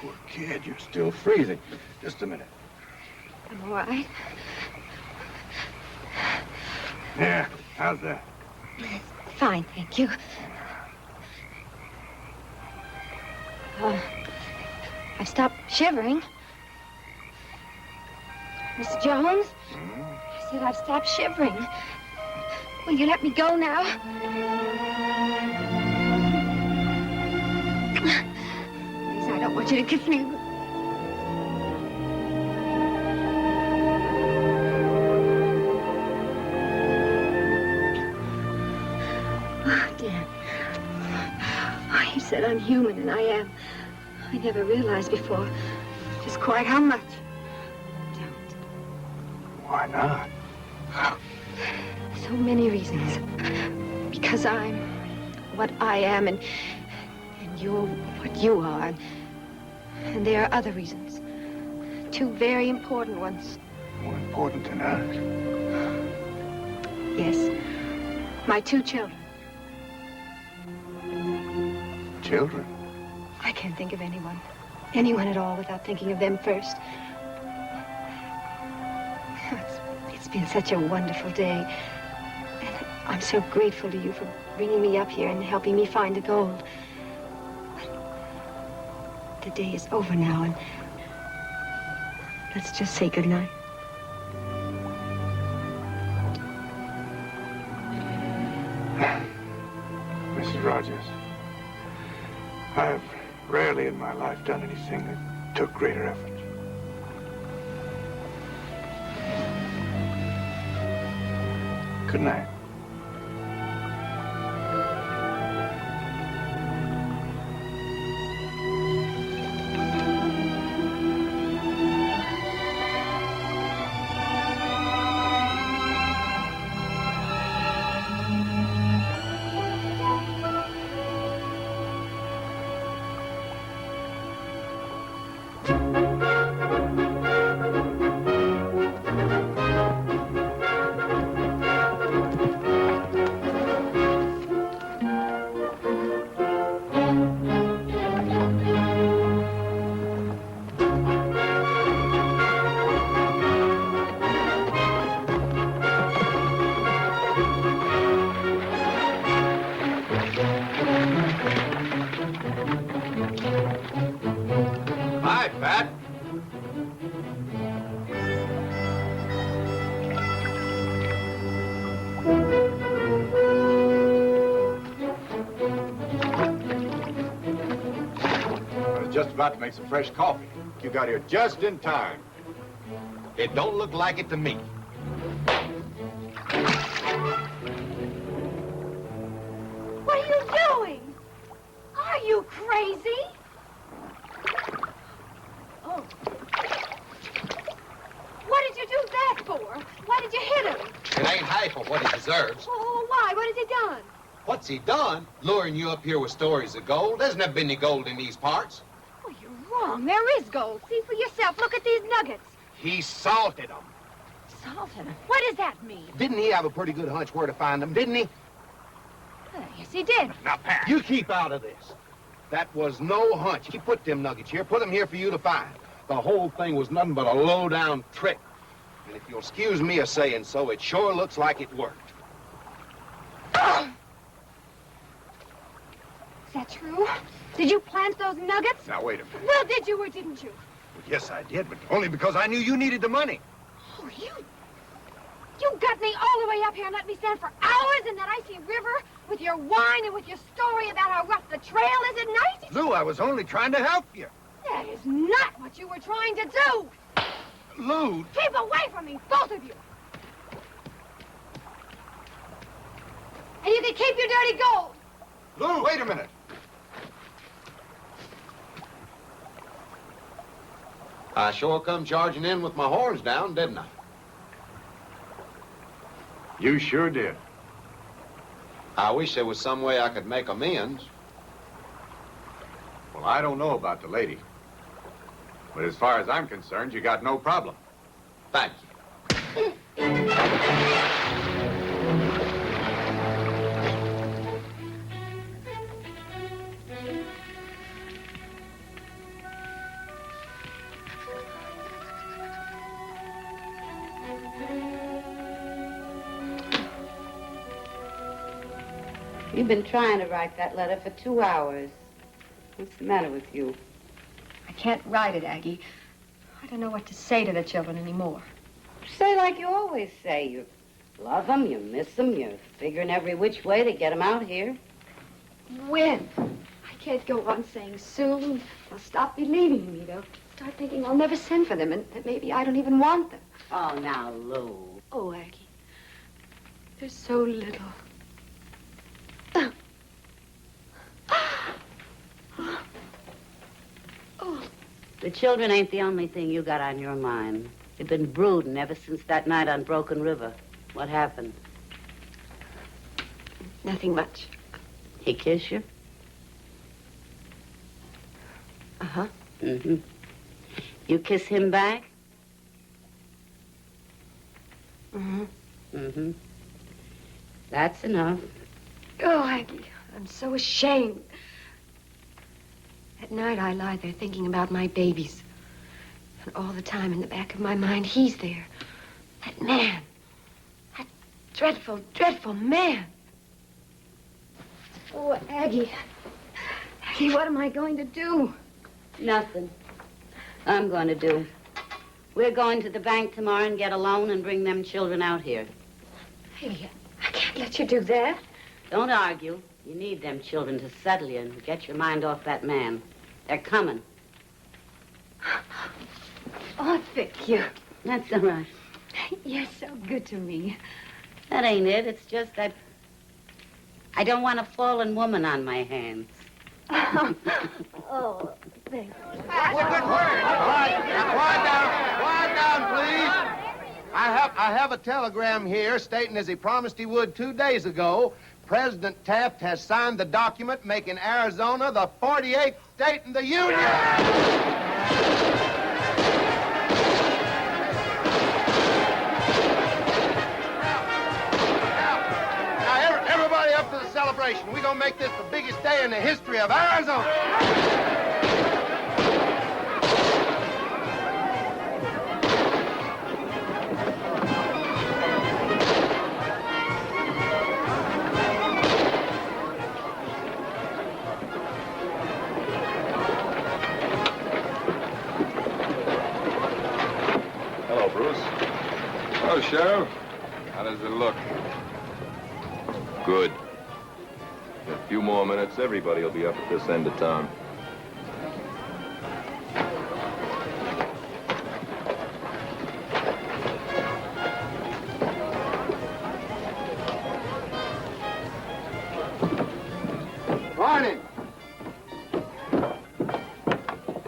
Poor kid, you're still freezing. Just a minute. I'm all right. Yeah, how's that? Fine, thank you. I've stopped shivering. Mr. Jones, I said I've stopped shivering. Will you let me go now? Please, I don't want you to kiss me. Oh, Dan. Oh, you said I'm human, and I am. I never realized before just quite how much. Why not? So many reasons. Because I'm what I am, and you're what you are. And there are other reasons. Two very important ones. More important than us. Yes. My two children. Children? I can't think of anyone at all without thinking of them first. It's been such a wonderful day. And I'm so grateful to you for bringing me up here and helping me find the gold. But the day is over now, and let's just say goodnight. Mrs. Rogers, I've rarely in my life done anything that took greater effort. Good night. Hi, Pat. I was just about to make some fresh coffee. You got here just in time. It don't look like it to me. What are you doing? Are you crazy? Oh. What did you do that for? Why did you hit him? It ain't half of what he deserves. Oh, why? What has he done? What's he done? Luring you up here with stories of gold? There's never been any gold in these parts. Oh, you're wrong. There is gold. See for yourself. Look at these nuggets. He salted them. Salted. What does that mean? Didn't he have a pretty good hunch where to find them, didn't he? Yes, he did. Now, Pat, you keep out of this. That was no hunch. He put them nuggets here, put them here for you to find. The whole thing was nothing but a low-down trick. And if you'll excuse me a saying so, it sure looks like it worked. Is that true? Did you plant those nuggets? Now, wait a minute. Well, did you or didn't you? Yes, I did, but only because I knew you needed the money. Oh, you got me all the way up here and let me stand for hours in that icy river with your wine and with your story about how rough the trail is at night? Lou, I was only trying to help you. That is not what you were trying to do. Lou. Keep away from me, both of you. And you can keep your dirty gold. Lou, wait a minute. I sure come charging in with my horns down, didn't I? You sure did. I wish there was some way I could make amends. Well, I don't know about the lady. But as far as I'm concerned, you got no problem. Thank you. You've been trying to write that letter for 2 hours. What's the matter with you? I can't write it, Aggie. I don't know what to say to the children anymore. Say like you always say. You love them, you miss them, you're figuring every which way to get them out here. When? I can't go on saying soon. They'll stop believing me. They'll start thinking I'll never send for them and that maybe I don't even want them. Oh, now, Lou. Oh, Aggie. There's so little. The children ain't the only thing you got on your mind. You've been brooding ever since that night on Broken River. What happened? Nothing much. He kiss you? Uh-huh. Mm-hmm. You kiss him back? Mm-hmm. Mm-hmm. That's enough. Oh, Aggie, I'm so ashamed. At night, I lie there thinking about my babies. And all the time in the back of my mind, he's there. That man. That dreadful, dreadful man. Oh, Aggie. Aggie, what am I going to do? Nothing. I'm going to do. We're going to the bank tomorrow and get a loan and bring them children out here. Aggie, I can't let you do that. Don't argue. You need them children to settle you and get your mind off that man. They're coming. Oh, Vic, you. That's all right. You're so good to me. That ain't it. It's just that I don't want a fallen woman on my hands. Oh, thank you. Quiet down, please. I have a telegram here stating, as he promised he would 2 days ago, President Taft has signed the document making Arizona the 48th state in the Union. Now, everybody up to the celebration. We're going to make this the biggest day in the history of Arizona. Hello, Bruce. Hello, Sheriff. How does it look? Good. In a few more minutes, everybody will be up at this end of town. Morning.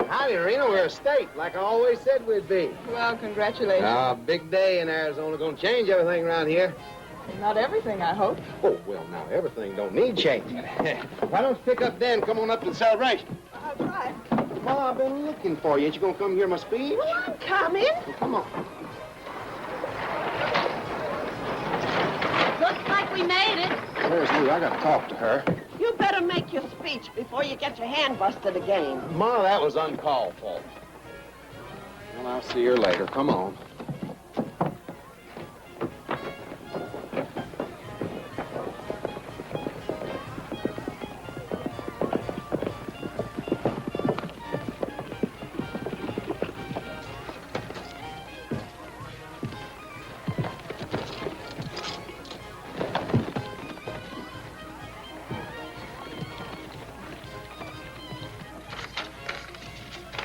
Howdy, Rena. We're a state, like I always said we'd be. Well, congratulations. Big day in Arizona. Gonna change everything around here. Not everything, I hope. Oh, well, now, everything don't need changing. Why don't you pick up Dan and come on up to the celebration? I'll try. Ma, I've been looking for you. Ain't you gonna come hear my speech? Well, I'm coming. Well, come on. Looks like we made it. Where's Lou? I gotta talk to her. You better make your speech before you get your hand busted again. Ma, that was uncalled for. Well, I'll see her later. Come on.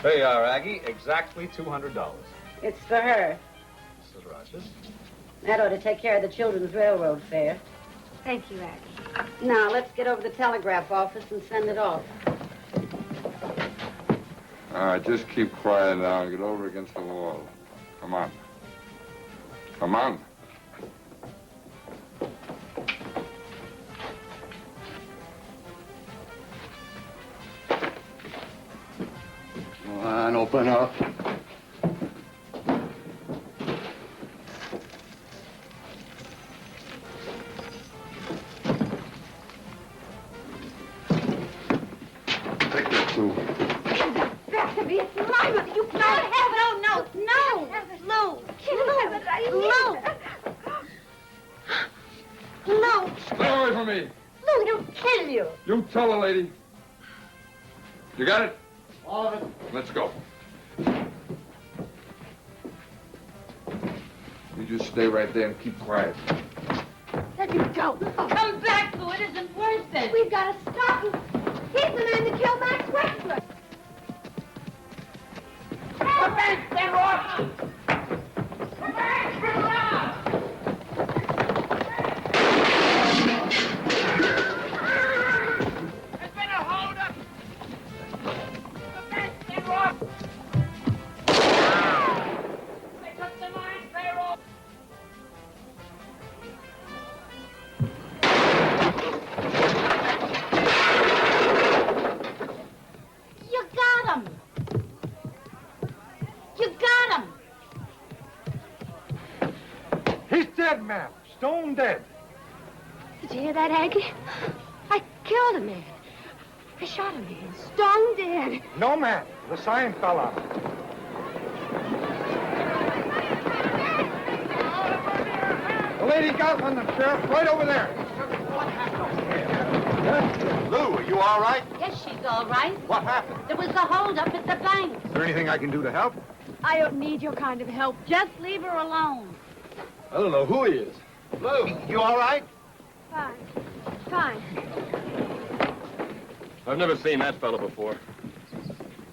There you are, Aggie. Exactly $200. It's for her. Mrs. Rogers. That ought to take care of the children's railroad fare. Thank you, Aggie. Now, let's get over to the telegraph office and send it off. All right, just keep quiet now and get over against the wall. Come on. Come on. Come on, open up. Take that, Sue. Back to me, it's my money. You can't have it. No, Lou. Lou. Stay away from me. Lou, he'll kill you. You tell the lady. You got it? All of it. Let's go. You just stay right there and keep quiet. Let me go. Come back, Lou. It isn't worth it. We've got to stop him. He's the man that killed Max Wexler. Come back, stand off! Come back, stand off! There's been a hold-up! Come back, stand off! They took the mine payroll! You got him. You got him. He's dead, ma'am. Stone dead. Did you hear that, Aggie? I killed a man. I shot a man. Stone dead. No, ma'am. The sign fell out. The lady got one, the sheriff, right over there. Lou, are you all right? Yes, she's all right. What happened? There was a holdup at the bank. Is there anything I can do to help? I don't need your kind of help. Just leave her alone. I don't know who he is. Lou, you all right? Fine. Fine. I've never seen that fellow before.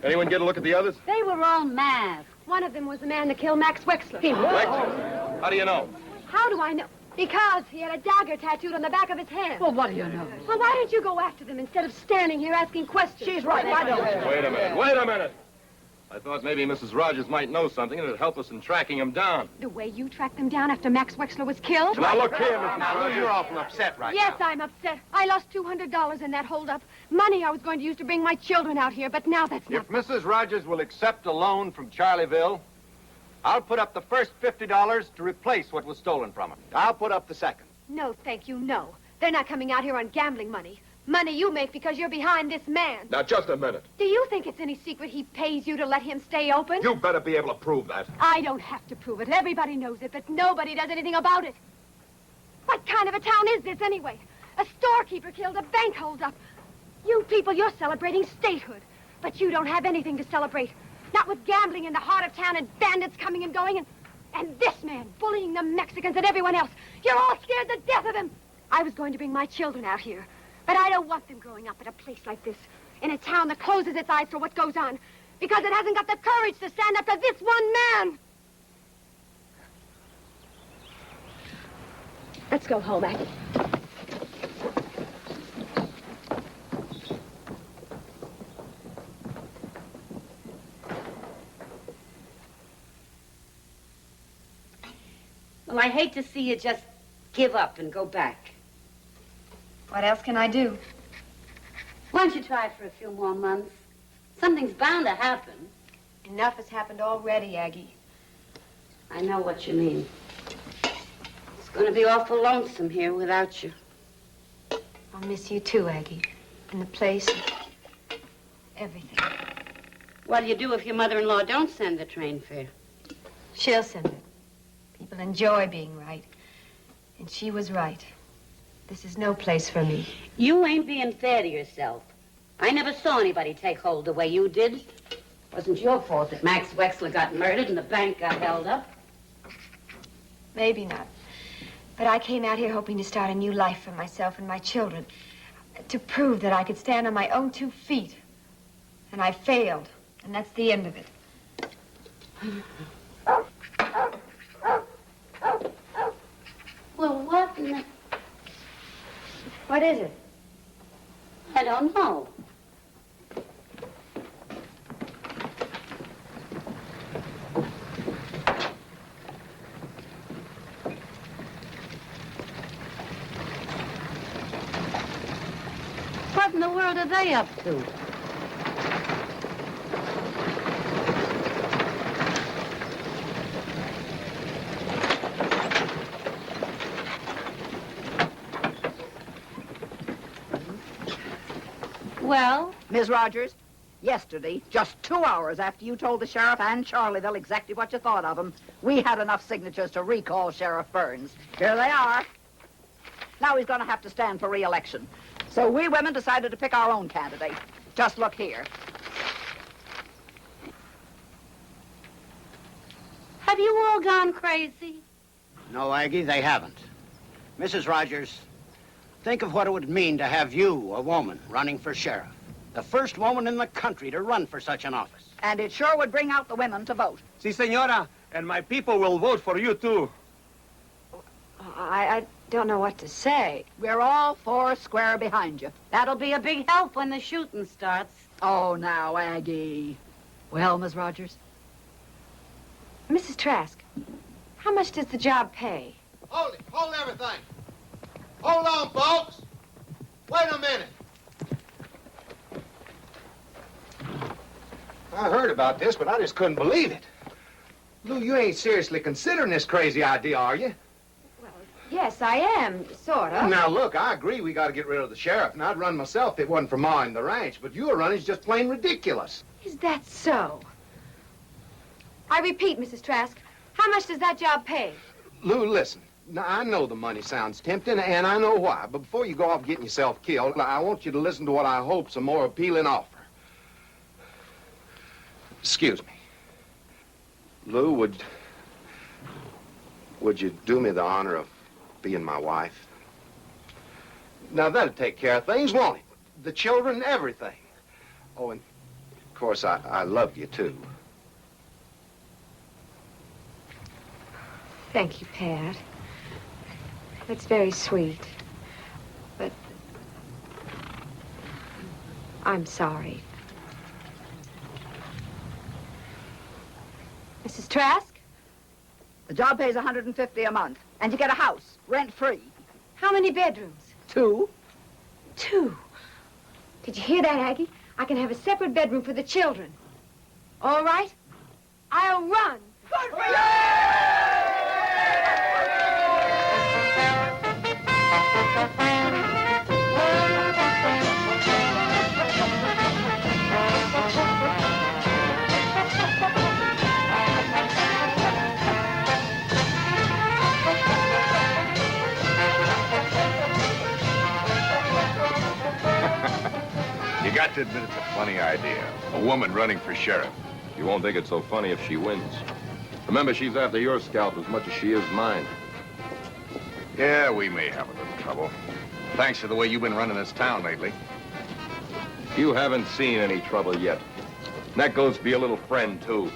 Anyone get a look at the others? They were all masked. One of them was the man that killed Max Wexler. Wexler? How do you know? How do I know? Because he had a dagger tattooed on the back of his hand. Well, what do you know? Well, why don't you go after them instead of standing here asking questions? She's right. Why don't you? Wait a minute. Wait a minute. I thought maybe Mrs. Rogers might know something and it'd help us in tracking him down. The way you tracked them down after Max Wexler was killed? Now, look here, Mrs. Now, Lou, Rogers. you're awful upset right Yes, now. I'm upset. I lost $200 in that holdup. Money I was going to use to bring my children out here, but now that's not... If Mrs. Rogers will accept a loan from Charlieville, I'll put up the first $50 to replace what was stolen from her. I'll put up the second. No, thank you, no. They're not coming out here on gambling money. Money you make because you're behind this man. Now, just a minute. Do you think it's any secret he pays you to let him stay open? You better be able to prove that. I don't have to prove it. Everybody knows it, but nobody does anything about it. What kind of a town is this, anyway? A storekeeper killed, a bank holdup. You people, you're celebrating statehood. But you don't have anything to celebrate. Not with gambling in the heart of town and bandits coming and going and this man bullying the Mexicans and everyone else. You're all scared to death of him. I was going to bring my children out here, but I don't want them growing up in a place like this, in a town that closes its eyes for what goes on, because it hasn't got the courage to stand up to this one man. Let's go home, Aggie. Well, I hate to see you just give up and go back. What else can I do? Why don't you try it for a few more months? Something's bound to happen. Enough has happened already, Aggie. I know what you mean. It's going to be awful lonesome here without you. I'll miss you too, Aggie. And the place, everything. What'll you do if your mother-in-law don't send the train fare? She'll send it. People enjoy being right. And she was right. This is no place for me. You ain't being fair to yourself. I never saw anybody take hold the way you did. Wasn't your fault that Max Wexler got murdered and the bank got held up. Maybe not. But I came out here hoping to start a new life for myself and my children. To prove that I could stand on my own 2 feet. And I failed. And that's the end of it. Well, what in the... What is it? I don't know. What in the world are they up to? Well? Miss Rogers, yesterday, just 2 hours after you told the sheriff and Charlieville exactly what you thought of him, we had enough signatures to recall Sheriff Burns. Here they are. Now he's going to have to stand for re-election. So we women decided to pick our own candidate. Just look here. Have you all gone crazy? No, Aggie, they haven't. Mrs. Rogers, think of what it would mean to have you, a woman, running for sheriff. The first woman in the country to run for such an office. And it sure would bring out the women to vote. Si, senora, and my people will vote for you, too. I don't know what to say. We're all 4 square behind you. That'll be a big help when the shooting starts. Oh, now, Aggie. Well, Miss Rogers? Mrs. Trask, how much does the job pay? Hold it. Hold everything. Hold on, folks. Wait a minute. I heard about this, but I just couldn't believe it. Lou, you ain't seriously considering this crazy idea, are you? Yes, I am, sort of. Now, look, I agree we got to get rid of the sheriff, and I'd run myself if it wasn't for mowing the ranch, but your running's just plain ridiculous. Is that so? I repeat, Mrs. Trask, how much does that job pay? Lou, listen. Now, I know the money sounds tempting, and I know why, but before you go off getting yourself killed, I want you to listen to what I hope's a more appealing offer. Excuse me. Lou, would you do me the honor of being my wife? Now, that'll take care of things, won't it? The children, everything. Oh, and of course, I love you, too. Thank you, Pat. That's very sweet. But I'm sorry. Mrs. Trask? The job pays $150 a month, and you get a house, rent-free. How many bedrooms? 2. 2. Did you hear that, Aggie? I can have a separate bedroom for the children. All right? I'll run. Good for you! You got to admit it's a funny idea. A woman running for sheriff. You won't think it's so funny if she wins. Remember, she's after your scalp as much as she is mine. Yeah, we may have a little trouble. Thanks to the way you've been running this town lately. You haven't seen any trouble yet. And that goes to be a little friend, too.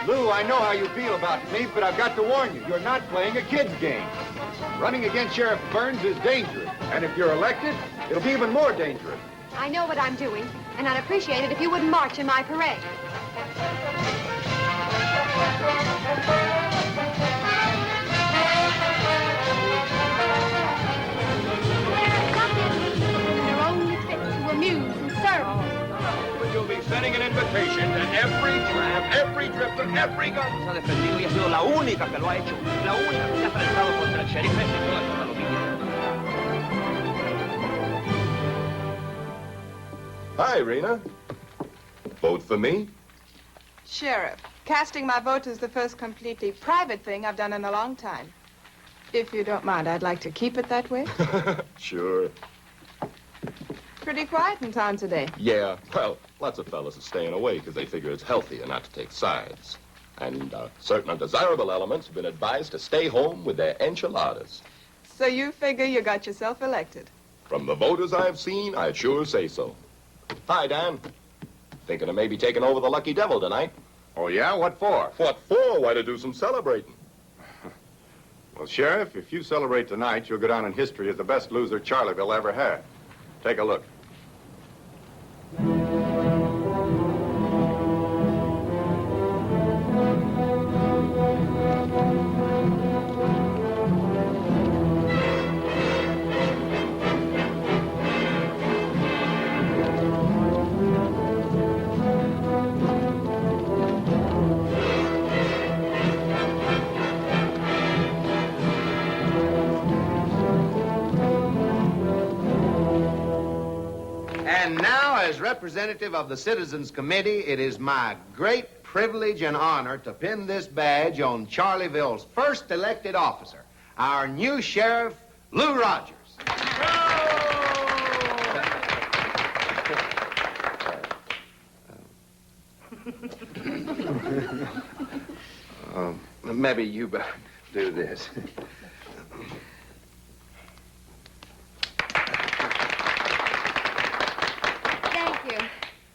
Lou, I know how you feel about me, but I've got to warn you, you're not playing a kid's game. Running against Sheriff Burns is dangerous, and if you're elected, it'll be even more dangerous. I know what I'm doing, and I'd appreciate it if you wouldn't march in my parade. You're only fit to amuse and serve. You'll be sending an invitation to every tramp, every drifter, every gun. Ha defendido y ha sido la única que lo ha hecho. La única que se ha enfrentado contra el sheriff ese que lo ha Hi, Rena. Vote for me? Sheriff, casting my vote is the first completely private thing I've done in a long time. If you don't mind, I'd like to keep it that way. Sure. Pretty quiet in town today. Yeah, well, lots of fellas are staying away because they figure it's healthier not to take sides. And certain undesirable elements have been advised to stay home with their enchiladas. So you figure you got yourself elected? From the voters I've seen, I'd sure say so. Hi, Dan. Thinking of maybe taking over the Lucky Devil tonight. Oh, yeah? What for? What for? Why, to do some celebrating. Well, Sheriff, if you celebrate tonight, you'll go down in history as the best loser Charlieville ever had. Take a look. And now, as representative of the Citizens Committee, it is my great privilege and honor to pin this badge on Charlieville's first elected officer, our new sheriff, Lou Rogers. Maybe you better do this.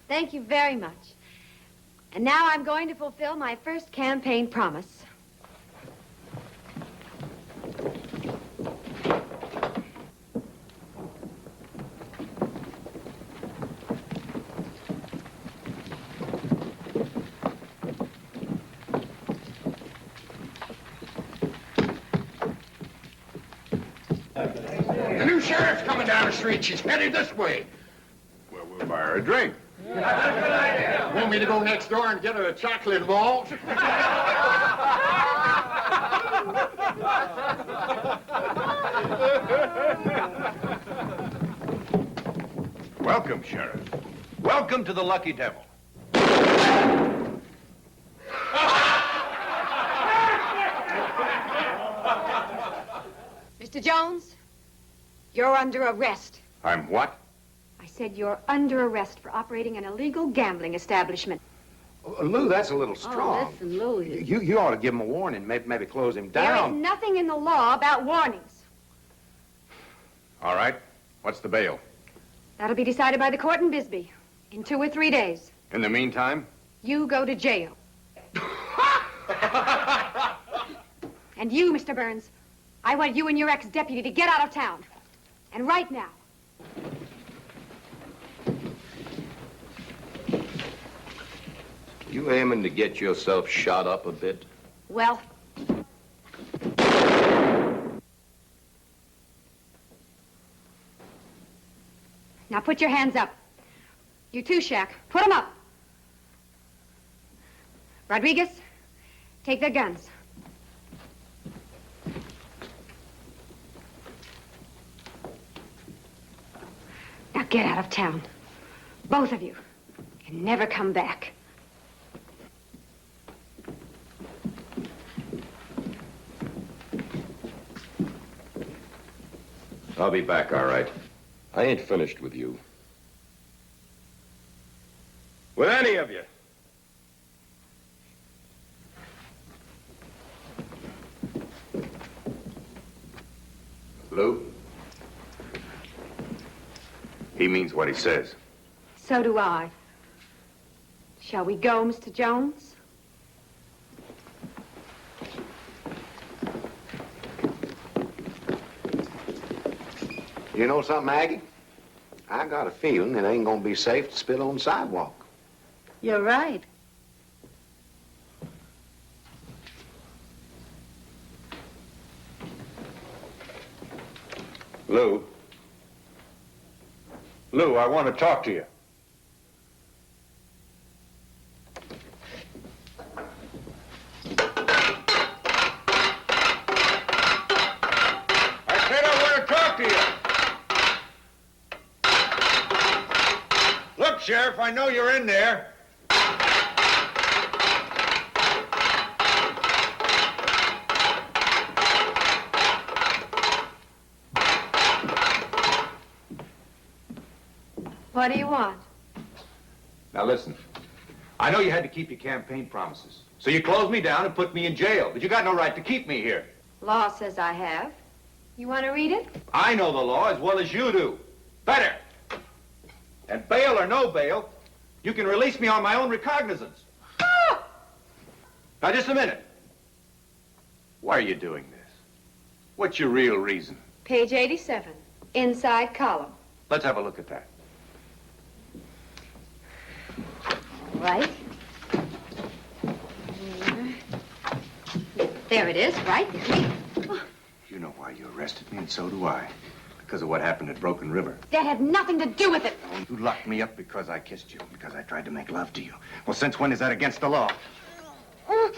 Thank you very much. And now I'm going to fulfill my first campaign promise. The new sheriff's coming down the street. She's headed this way. Well, we'll buy her a drink. Want me to go next door and get her a chocolate vault? Welcome, Sheriff. Welcome to the Lucky Devil. Mr. Jones, you're under arrest. I'm what? I said you're under arrest for operating an illegal gambling establishment. Lou, that's a little strong. Oh, listen, Lou. You ought to give him a warning, maybe close him There is down. nothing in the law about warnings. All right. What's the bail? That'll be decided by the court in Bisbee in 2 or 3 days. In the meantime? You go to jail. And you, Mr. Burns, I want you and your ex-deputy to get out of town. And right now. You aiming to get yourself shot up a bit? Well, now put your hands up. You too, Shaq. Put them up. Rodriguez, take their guns. Now get out of town. Both of you. And never come back. I'll be back, all right. I ain't finished with you. With any of you. Lou? He means what he says. So do I. Shall we go, Mr. Jones? You know something, Aggie? I got a feeling it ain't gonna be safe to spit on the sidewalk. You're right. Lou? Lou, I want to talk to you. I said I want to talk to you. Look, Sheriff, I know you're in there. What do you want? Now listen, I know you had to keep your campaign promises. So you closed me down and put me in jail, but you got no right to keep me here. Law says I have. You want to read it? I know the law as well as you do. Better. And bail or no bail, you can release me on my own recognizance. Now, just a minute. Why are you doing this? What's your real reason? Page 87, inside column. Let's have a look at that. Right. There it is, right? You know why you arrested me, and so do I. Because of what happened at Broken River. That had nothing to do with it. You locked me up because I kissed you, because I tried to make love to you. Well, since when is that against the law? Oh.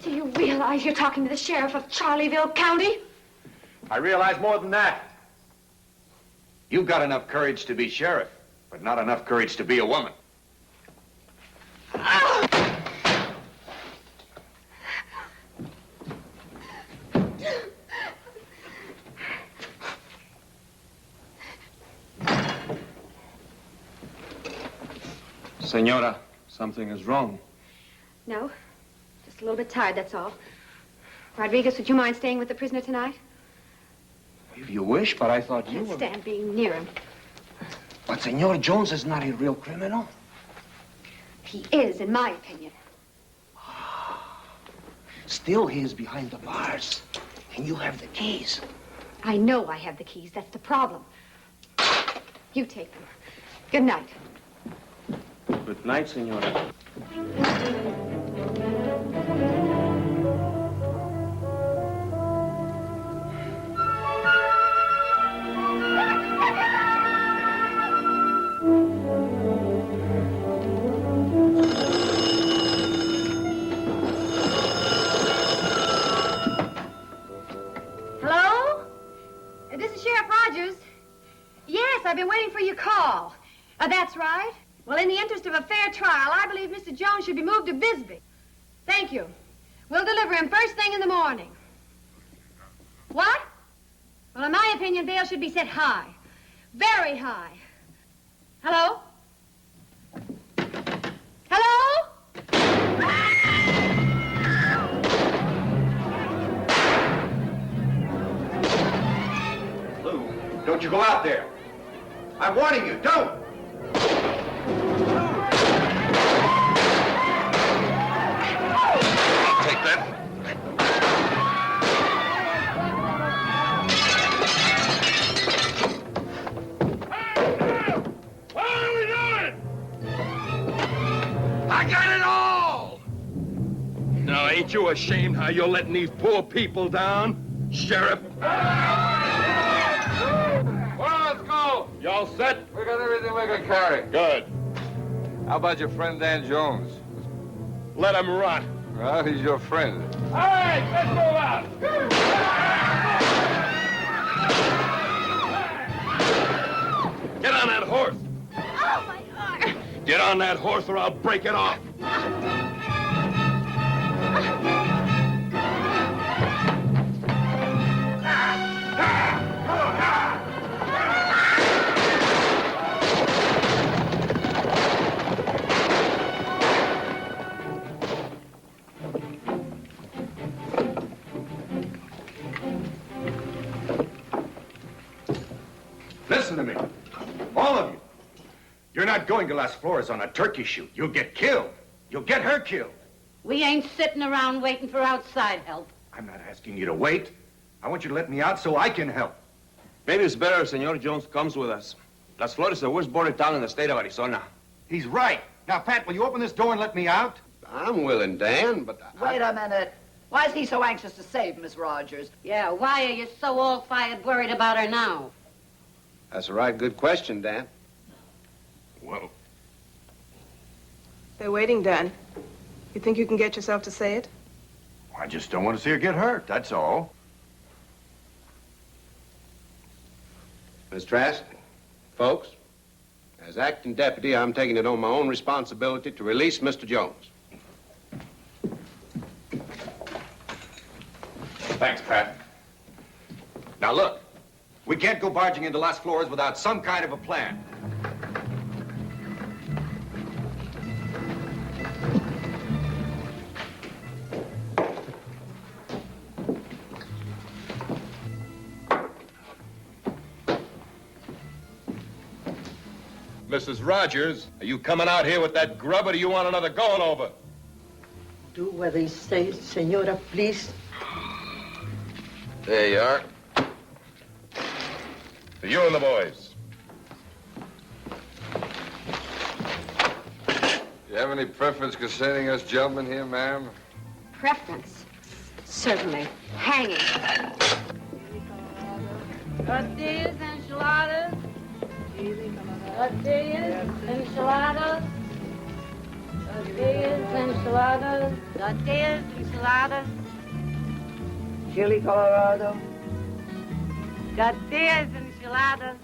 Do you realize you're talking to the sheriff of Charleville County? I realize more than that. You've got enough courage to be sheriff, but not enough courage to be a woman. Senora, something is wrong. No, just a little bit tired, that's all. Rodriguez, would you mind staying with the prisoner tonight? If you wish, but I thought you Can't were... stand being near him. But Senor Jones is not a real criminal. He is, in my opinion. Still, he is behind the bars. And you have the keys. I know I have the keys. That's the problem. You take them. Good night. Good night, Senora. Hello? This is Sheriff Rogers. Yes, I've been waiting for your call. That's right. Well, in the interest of a fair trial, I believe Mr. Jones should be moved to Bisbee. Thank you. We'll deliver him first thing in the morning. What? Well, in my opinion, bail should be set high. Very high. Hello? Hello? Lou, don't you go out there. I'm warning you, don't. Take that. What are we doing? I got it all! Now, ain't you ashamed how you're letting these poor people down, Sheriff? Well, let's go. Y'all set? We got everything we can carry. Good. How about your friend Dan Jones? Let him rot. Well, he's your friend. All right, let's move out. Get on that horse. Oh, my arm. Get on that horse or I'll break it off. Listen to me. All of you. You're not going to Las Flores on a turkey shoot. You'll get killed. You'll get her killed. We ain't sitting around waiting for outside help. I'm not asking you to wait. I want you to let me out so I can help. Maybe it's better if Senor Jones comes with us. Las Flores is the worst border town in the state of Arizona. He's right. Now, Pat, will you open this door and let me out? I'm willing, Dan, but Wait a minute. Why is he so anxious to save Miss Rogers? Yeah, why are you so all-fired worried about her now? that's a right good question, Dan. Well, They're waiting, Dan. You think you can get yourself to say it? I just don't want to see her get hurt, that's all. Miss Trask, folks, as acting deputy, I'm taking it on my own responsibility to release Mr. Jones. Thanks, Pat. Now, look. We can't go barging into Las Flores without some kind of a plan. Mrs. Rogers, are you coming out here with that grub, or do you want another going over? Do what he says, senora, please. There you are. For you and the boys. You have any preference concerning us gentlemen here, ma'am? Preference? Certainly. Hanging. Tortillas, enchiladas. Tortillas, enchiladas. Tortillas, enchiladas. Tortillas, enchiladas. Chili Colorado. Tortillas, enchiladas.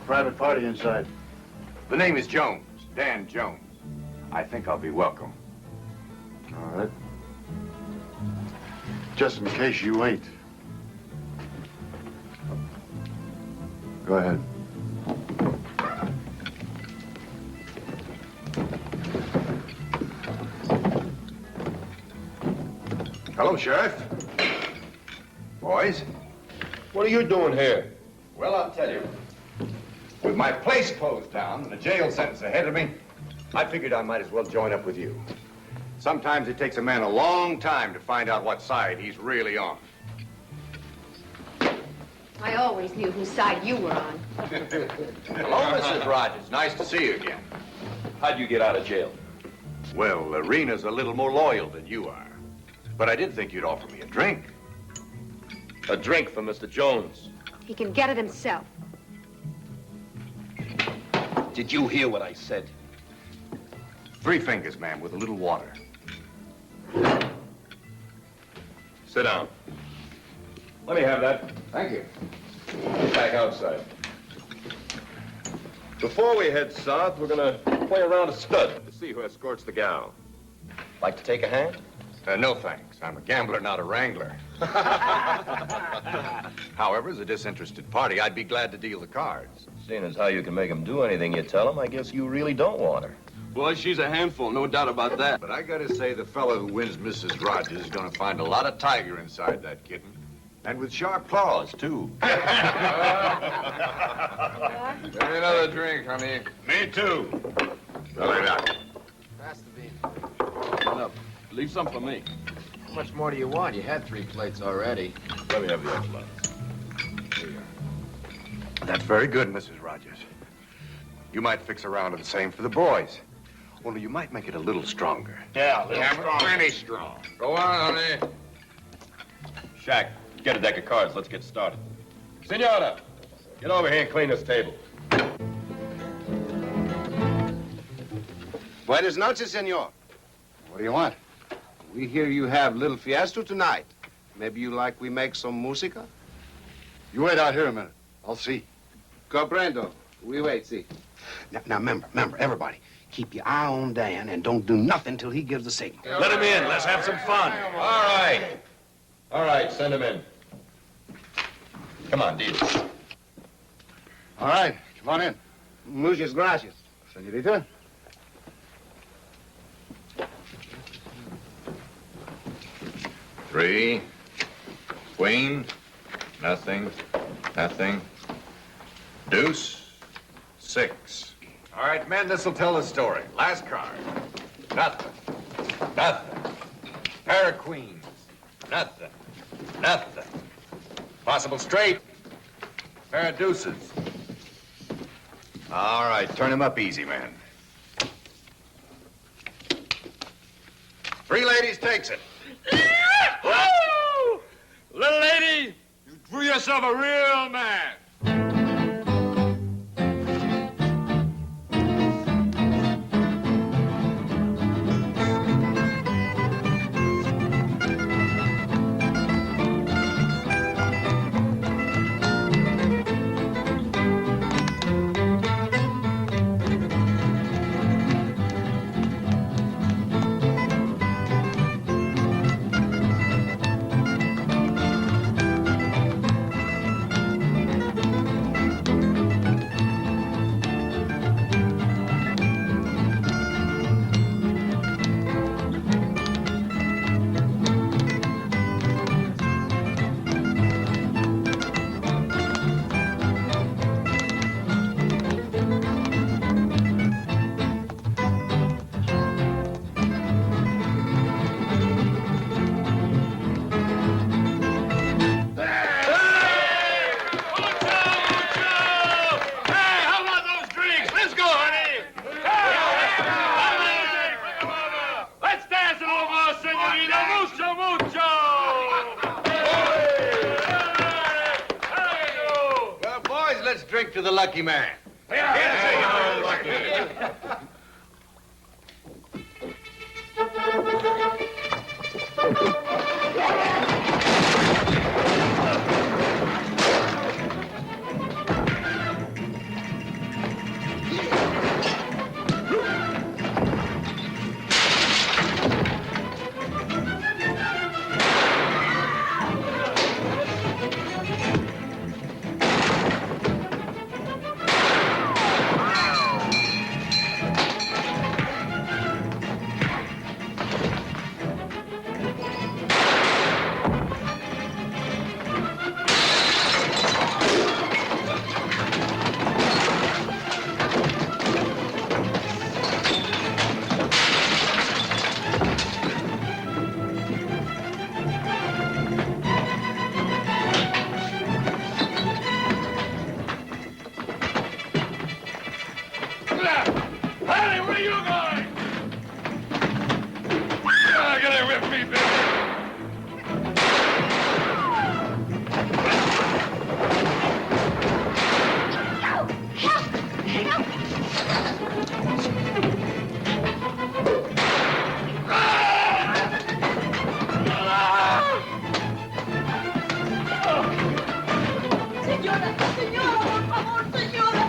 Private party inside. The name is Jones. Dan Jones. I think I'll be welcome. All right. Just in case you ain't. Go ahead. Hello, Sheriff. Boys. What are you doing here? Well, I'll tell you. With my place closed down and a jail sentence ahead of me, I figured I might as well join up with you. Sometimes it takes a man a long time to find out what side he's really on. I always knew whose side you were on. Hello, Mrs. Rogers. Nice to see you again. How'd you get out of jail? Well, Rena's a little more loyal than you are. But I did think you'd offer me a drink. A drink for Mr. Jones. He can get it himself. Did you hear what I said? 3 fingers, ma'am, with a little water. Sit down. Let me have that. Thank you. Back outside. Before we head south, we're gonna play around a stud to see who escorts the gal. Like to take a hand? No, thanks. I'm a gambler, not a wrangler. However, as a disinterested party, I'd be glad to deal the cards. Seeing as how you can make him do anything you tell him, I guess you really don't want her. Boy, she's a handful, no doubt about that. But I gotta say, the fellow who wins Mrs. Rogers is gonna find a lot of tiger inside that kitten. And with sharp claws, too. Give me another drink, honey. Me too. Well, that. Pass the bean. Enough. Leave some for me. How much more do you want? You had 3 plates already. Let me have the enchilada. That's very good, Mrs. Rogers. You might fix a round of the same for the boys. Only you might make it a little stronger. Yeah, a little strong. Plenty strong. Go on, honey. Shaq, get a deck of cards. Let's get started. Senora, get over here and clean this table. Buenas noches, senor. What do you want? We hear you have little fiesta tonight. Maybe you like we make some música? You wait out here a minute. I'll see. Comprendo. We wait, see. Now remember, everybody, keep your eye on Dan and don't do nothing till he gives the signal. Let him in. Let's have some fun. All right. All right, send him in. Come on, Dito. All right, come on in. Muchas gracias. Senorita. Three. Queen. Nothing. Nothing. Deuce. 6. All right, men, this'll tell the story. Last card. Nothing. Nothing. Pair of queens. Nothing. Nothing. Possible straight. Pair of deuces. All right, turn him up easy, man. 3 ladies takes it. Little lady, you drew yourself a real man. drink to the lucky man. Honey, where you going? Get away with me, baby. Señora, señora, por favor, señora.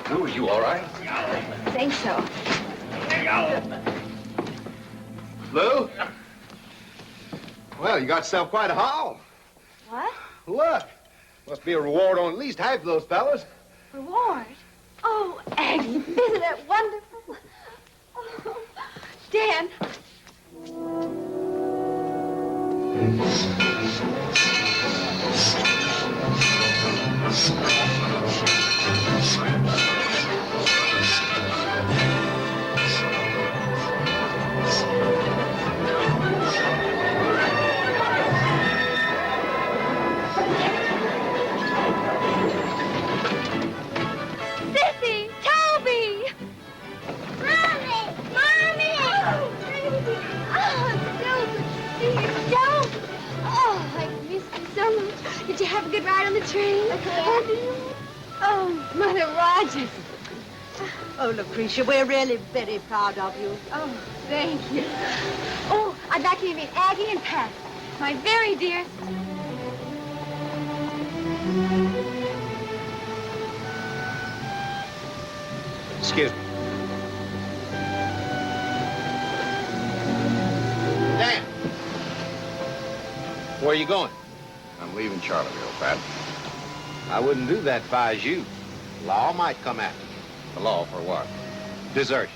Lou, are you all right? I think so. Lou? Well, you got yourself quite a haul. What? Look. Must be a reward on at least half of those fellas. Reward? Oh, Aggie, isn't that wonderful? Oh, Dan. Sissy! Toby! Mommy! Mommy! Oh, Susan, don't. Oh, I missed you so much. Did you have a good ride on the train? Oh, Mother Rogers. Oh, Lucretia, we're really very proud of you. Oh, thank you. Oh, I'd like you to meet Aggie and Pat, my very dearest. Excuse me. Dan! Where are you going? I'm leaving Charleville, Pat. I wouldn't do that if I was you. Law might come after you. The law for what? Desertion.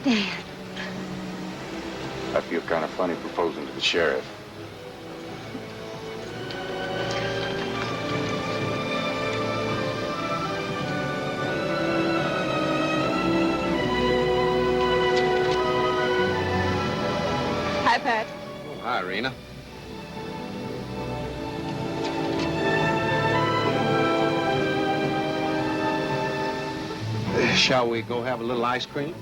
Dan. I feel kind of funny proposing to the sheriff. Hi, Pat. Oh, hi, Rena. Shall we go have a little ice cream?